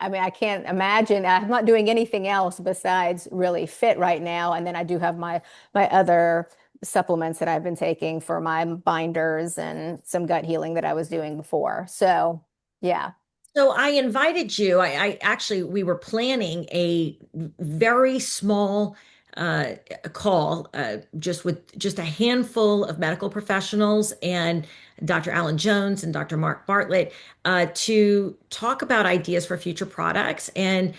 S3: imagine. I'm not doing anything else besides really Fit right now. And then I do have my other supplements that I've been taking for my binders and some gut healing that I was doing before. So yeah.
S1: So I invited you. I actually, we were planning a very small uh, call, just with just a handful of medical professionals and Dr. Alan Jones and Dr. Mark Bartlett, to talk about ideas for future products. And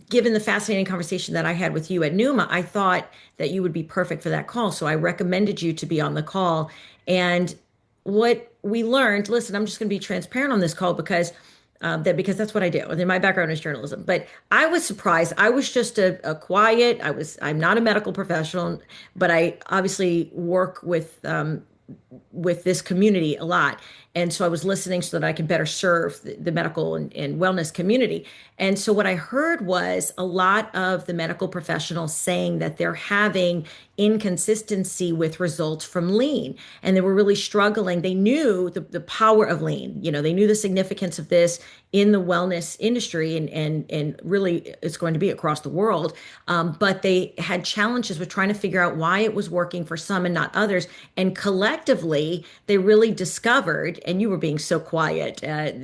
S1: given the fascinating conversation that I had with you at Numa, I thought that you would be perfect for that call. So I recommended you to be on the call. And what we learned, listen, I'm just going to be transparent on this call because that's what I do. And my background is journalism. But I was surprised. I was just a quiet. I'm not a medical professional, but I obviously work with this community a lot. And so I was listening so that I could better serve the medical and wellness community. And so what I heard was a lot of the medical professionals saying that they're having inconsistency with results from lean. And they were really struggling. They knew the power of lean. They knew the significance of this in the wellness industry, and really it's going to be across the world. But they had challenges with trying to figure out why it was working for some and not others. And collectively, they really discovered, and you were being so quiet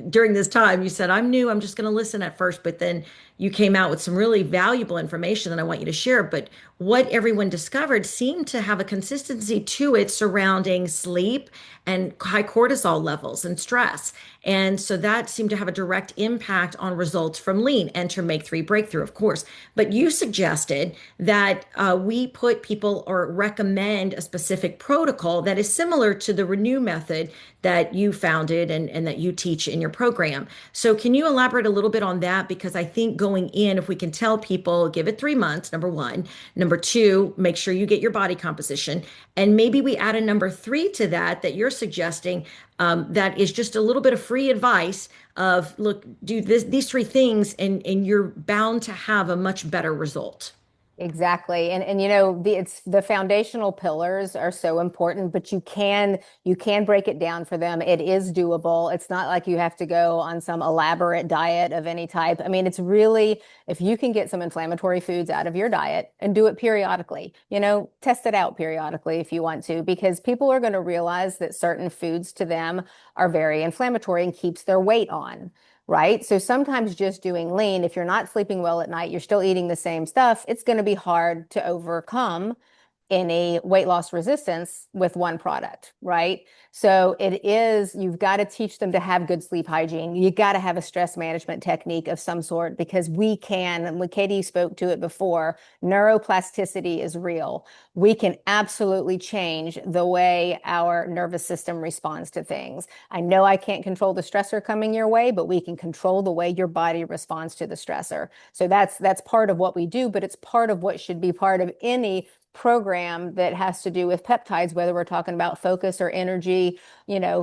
S1: during this time. You said, I'm new, I'm just going to listen at first, but then you came out with some really valuable information that I want you to share. But what everyone discovered seemed to have a consistency to it surrounding sleep and high cortisol levels and stress. And so that seemed to have a direct impact on results from lean. Enter Make 3 Breakthrough, of course. But you suggested that we put people or recommend a specific protocol that is similar to the Renew method that you founded and that you teach in your program. So can you elaborate a little bit on that? Because I think going in, if we can tell people, give it 3 months, number one. Number two, make sure you get your body composition. And maybe we add a number three to that you're suggesting, that is just a little bit of free advice of, look, do these three things, and you're bound to have a much better result.
S3: Exactly. And it's the foundational pillars are so important, but you can break it down for them. It is doable. It's not like you have to go on some elaborate diet of any type. I mean, it's really, if you can get some inflammatory foods out of your diet and do it periodically, test it out periodically if you want to, because people are going to realize that certain foods to them are very inflammatory and keeps their weight on. Right? So sometimes just doing lean, if you're not sleeping well at night, you're still eating the same stuff, it's going to be hard to overcome any weight loss resistance with one product, right? So you've got to teach them to have good sleep hygiene. You got to have a stress management technique of some sort, because and when Katie spoke to it before, neuroplasticity is real. We can absolutely change the way our nervous system responds to things. I know I can't control the stressor coming your way, but we can control the way your body responds to the stressor. So that's part of what we do, but it's part of what should be part of any program that has to do with peptides, whether we're talking about focus or energy,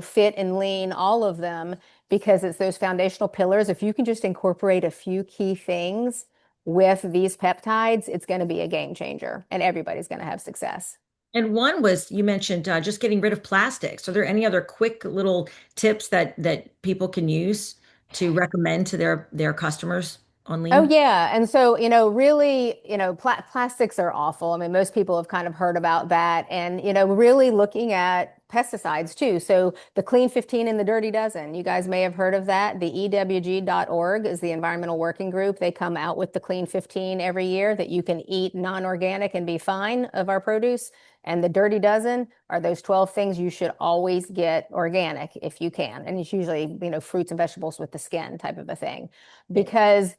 S3: Fit and lean, all of them, because it's those foundational pillars. If you can just incorporate a few key things with these peptides, it's going to be a game changer and everybody's going to have success.
S1: And one was, you mentioned just getting rid of plastics. Are there any other quick little tips that people can use to recommend to their customers on
S3: Oh
S1: lean?
S3: yeah. And so, really, plastics are awful. I mean, most people have kind of heard about that, and, really looking at pesticides too. So the Clean 15 and the Dirty Dozen, you guys may have heard of that. The EWG.org is the environmental working group. They come out with the Clean 15 every year that you can eat non-organic and be fine of our produce. And the Dirty Dozen are those 12 things you should always get organic if you can. And it's usually, fruits and vegetables with the skin type of a thing, because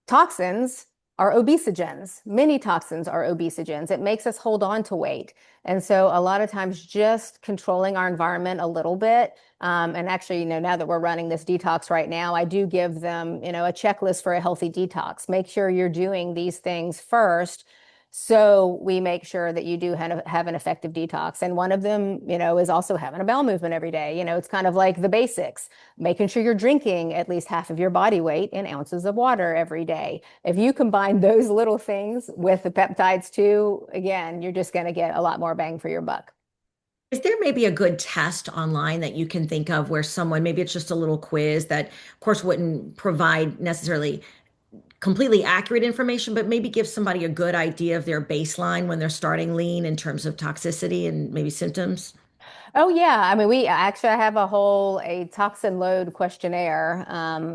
S3: toxins are obesogens. Many toxins are obesogens. It makes us hold on to weight. And so a lot of times just controlling our environment a little bit. And actually, now that we're running this detox right now, I do give them, a checklist for a healthy detox. Make sure you're doing these things first. So we make sure that you do have an effective detox. And one of them, is also having a bowel movement every day. It's kind of like the basics, making sure you're drinking at least half of your body weight in ounces of water every day. If you combine those little things with the peptides too, again, you're just going to get a lot more bang for your buck.
S1: Is there maybe a good test online that you can think of where someone, maybe it's just a little quiz that, of course, wouldn't provide necessarily completely accurate information, but maybe give somebody a good idea of their baseline when they're starting lean in terms of toxicity and maybe symptoms?
S3: Oh yeah, I mean we actually have a toxin load questionnaire.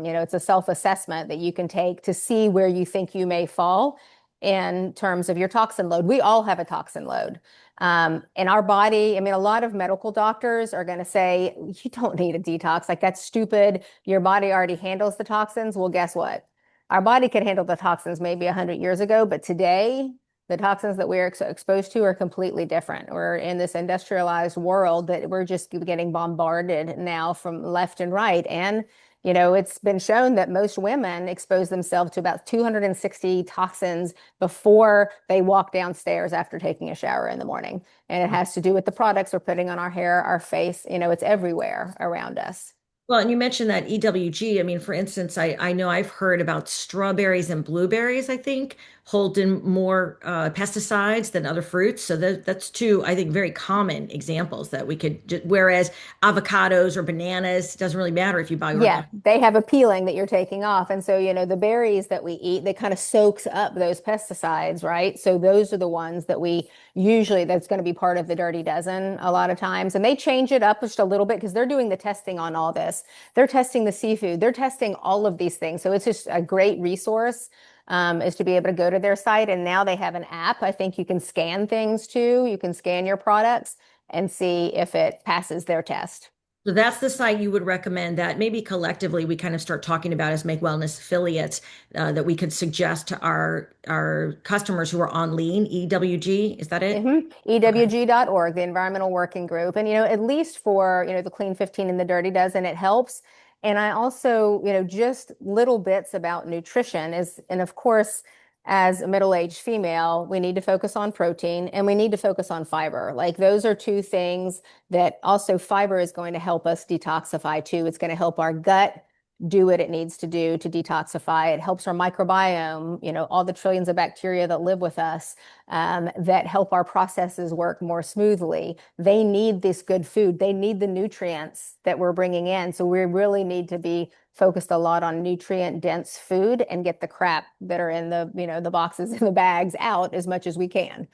S3: It's a self-assessment that you can take to see where you think you may fall in terms of your toxin load. We all have a toxin load. In our body, I mean, a lot of medical doctors are going to say, you don't need a detox. Like that's stupid. Your body already handles the toxins. Well, guess what? Our body could handle the toxins maybe 100 years ago, but today the toxins that we're exposed to are completely different. We're in this industrialized world that we're just getting bombarded now from left and right. And, it's been shown that most women expose themselves to about 260 toxins before they walk downstairs after taking a shower in the morning. And it has to do with the products we're putting on our hair, our face, it's everywhere around us.
S1: Well, and you mentioned that EWG. I mean, for instance, I know I've heard about strawberries and blueberries, I think, hold in more pesticides than other fruits. So that's two, I think, very common examples that we could, whereas avocados or bananas, doesn't really matter if you buy
S3: Yeah,
S1: organic.
S3: they have a peeling that you're taking off. And so, the berries that we eat, they kind of soaks up those pesticides, right? So those are the ones that we usually, that's going to be part of the dirty dozen a lot of times. And they change it up just a little bit because they're doing the testing on all this. They're testing the seafood. They're testing all of these things. So it's just a great resource. Is to be able to go to their site. And now they have an app. I think you can scan things too. You can scan your products and see if it passes their test.
S1: So that's the site you would recommend that maybe collectively we kind of start talking about as Make Wellness affiliates that we could suggest to our customers who are on lean, EWG. Is that it? Okay.
S3: EWG.org, the Environmental Working Group. And, at least for, the Clean 15 and the Dirty Dozen, it helps. And I also, just little bits about nutrition is, and of course, as a middle-aged female, we need to focus on protein and we need to focus on fiber. Like those are two things that also fiber is going to help us detoxify too. It's going to help our gut do what it needs to do to detoxify. It helps our microbiome, all the trillions of bacteria that live with us, that help our processes work more smoothly. They need this good food. They need the nutrients that we're bringing in. So we really need to be focused a lot on nutrient dense food and get the crap that are in the boxes and the bags out as much as we can.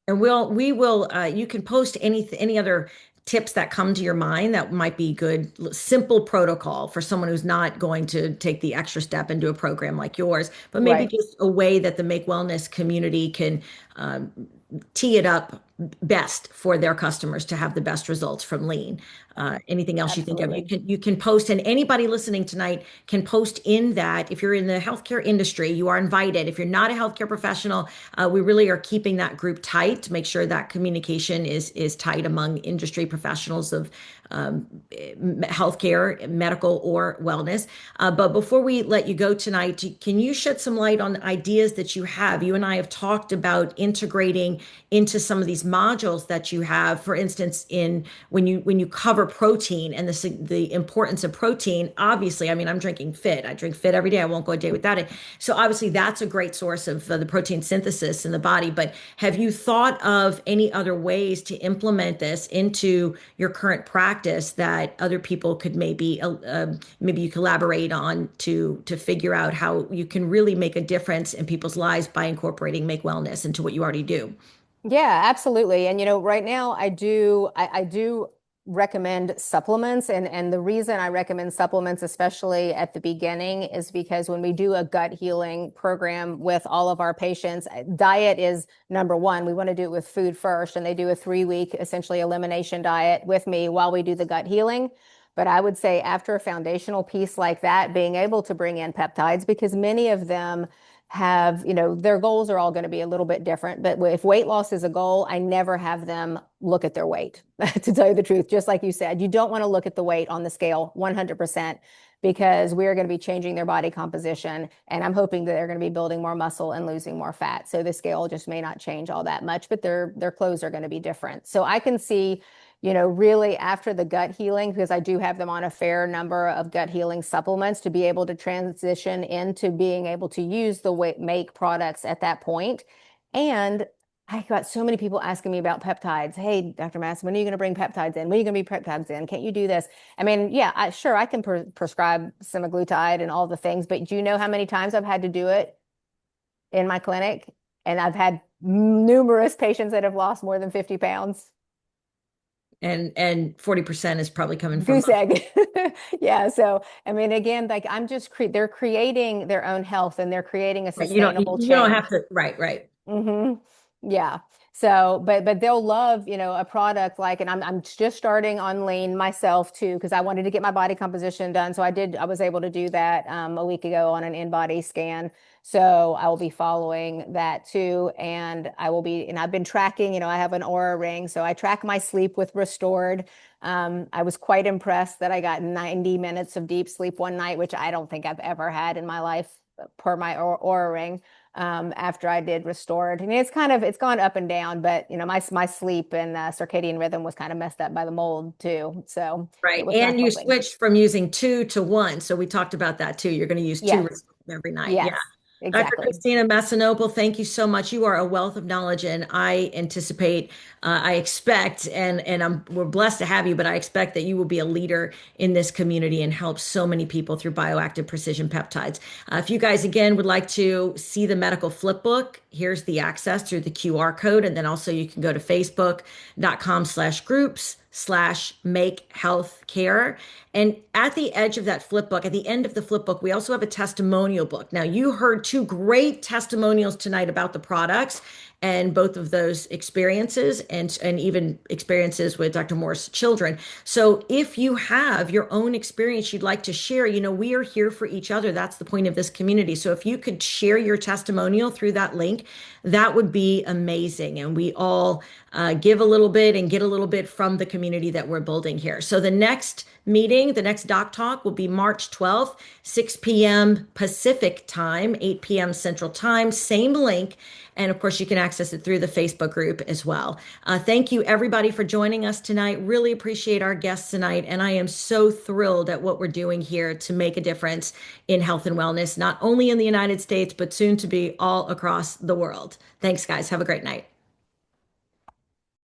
S1: And we will, you can post any other tips that come to your mind that might be good, simple protocol for someone who's not going to take the extra step and do a program like yours, but maybe
S3: Right.
S1: just a way that the Make Wellness community can um, tee it up best for their customers to have the best results from lean. Anything else you think of,
S3: Absolutely.
S1: you can post, and anybody listening tonight can post in that. If you're in the healthcare industry, you are invited. If you're not a healthcare professional, we really are keeping that group tight to make sure that communication is tight among industry professionals of healthcare, medical, or wellness. But before we let you go tonight, can you shed some light on ideas that you have? You and I have talked about integrating into some of these modules that you have. For instance, in when you cover protein and the importance of protein. Obviously, I mean, I'm drinking Fit. I drink Fit every day. I won't go a day without it. So obviously, that's a great source of the protein synthesis in the body. But have you thought of any other ways to implement this into your current practice that other people could maybe you collaborate on to figure out how you can really make a difference in people's lives by incorporating Make Wellness into what you already do?
S3: Yeah, absolutely. And right now I do recommend supplements, and the reason I recommend supplements, especially at the beginning, is because when we do a gut healing program with all of our patients, diet is number one. We want to do it with food first, and they do a 3 week essentially elimination diet with me while we do the gut healing. But I would say after a foundational piece like that, being able to bring in peptides, because many of them have, their goals are all going to be a little bit different. But if weight loss is a goal, I never have them look at their weight, to tell you the truth. Just like you said, you don't want to look at the weight on the scale 100% because we are going to be changing their body composition. And I'm hoping that they're going to be building more muscle and losing more fat. So the scale just may not change all that much, but their clothes are going to be different. So I can see, really after the gut healing, because I do have them on a fair number of gut healing supplements to be able to transition into being able to use the make products at that point. And I got so many people asking me about peptides. Hey, Dr. Mass, when are you going to bring peptides in? When are you going to be peptides in? Can't you do this? I mean, yeah, sure, I can prescribe semaglutide and all the things, but do you know how many times I've had to do it in my clinic? And I've had numerous patients that have lost more than 50 pounds.
S1: And 40% is probably coming from
S3: Goose egg. Yeah. So, I mean, again, like they're creating their own health and they're creating a
S1: right. You
S3: sustainable
S1: don't have
S3: change.
S1: to, right, right.
S3: Hmm. Yeah. So, but they'll love, a product like, and I'm just starting on lean myself too, because I wanted to get my body composition done. So I was able to do that a week ago on an in-body scan. So I will be following that too. And I've been tracking, I have an Aura ring. So I track my sleep with Restored. I was quite impressed that I got 90 minutes of deep sleep one night, which I don't think I've ever had in my life per my Aura ring after I did Restored. And it's gone up and down, but my sleep and circadian rhythm was kind of messed up by the mold too. So it
S1: Right.
S3: was not
S1: And you
S3: helping.
S1: switched from using 2 to 1. So we talked about that too. You're going to use two
S3: Yes,
S1: every night. Yeah.
S3: yes,
S1: Dr.
S3: exactly.
S1: Christina Massinople, thank you so much. You are a wealth of knowledge, and I anticipate, I expect, and we're blessed to have you, but I expect that you will be a leader in this community and help so many people through bioactive precision peptides. If you guys again would like to see the medical flip book, here's the access through the QR code, and then also you can go to facebook.com/groups/make health care. And at the edge of that flip book, at the end of the flip book, we also have a testimonial book. Now, you heard two great testimonials tonight about the products and both of those experiences and even experiences with Dr. Moore's children. So if you have your own experience you'd like to share, we are here for each other. That's the point of this community. So if you could share your testimonial through that link, that would be amazing. And we all give a little bit and get a little bit from the community that we're building here. So the next meeting, the next Doc Talk will be March 12th, 6 p.m. Pacific time, 8 p.m. Central time, same link. And of course, you can access it through the Facebook group as well. Thank you, everybody, for joining us tonight. Really appreciate our guests tonight. And I am so thrilled at what we're doing here to make a difference in health and wellness, not only in the United States, but soon to be all across the world. Thanks, guys. Have a great night.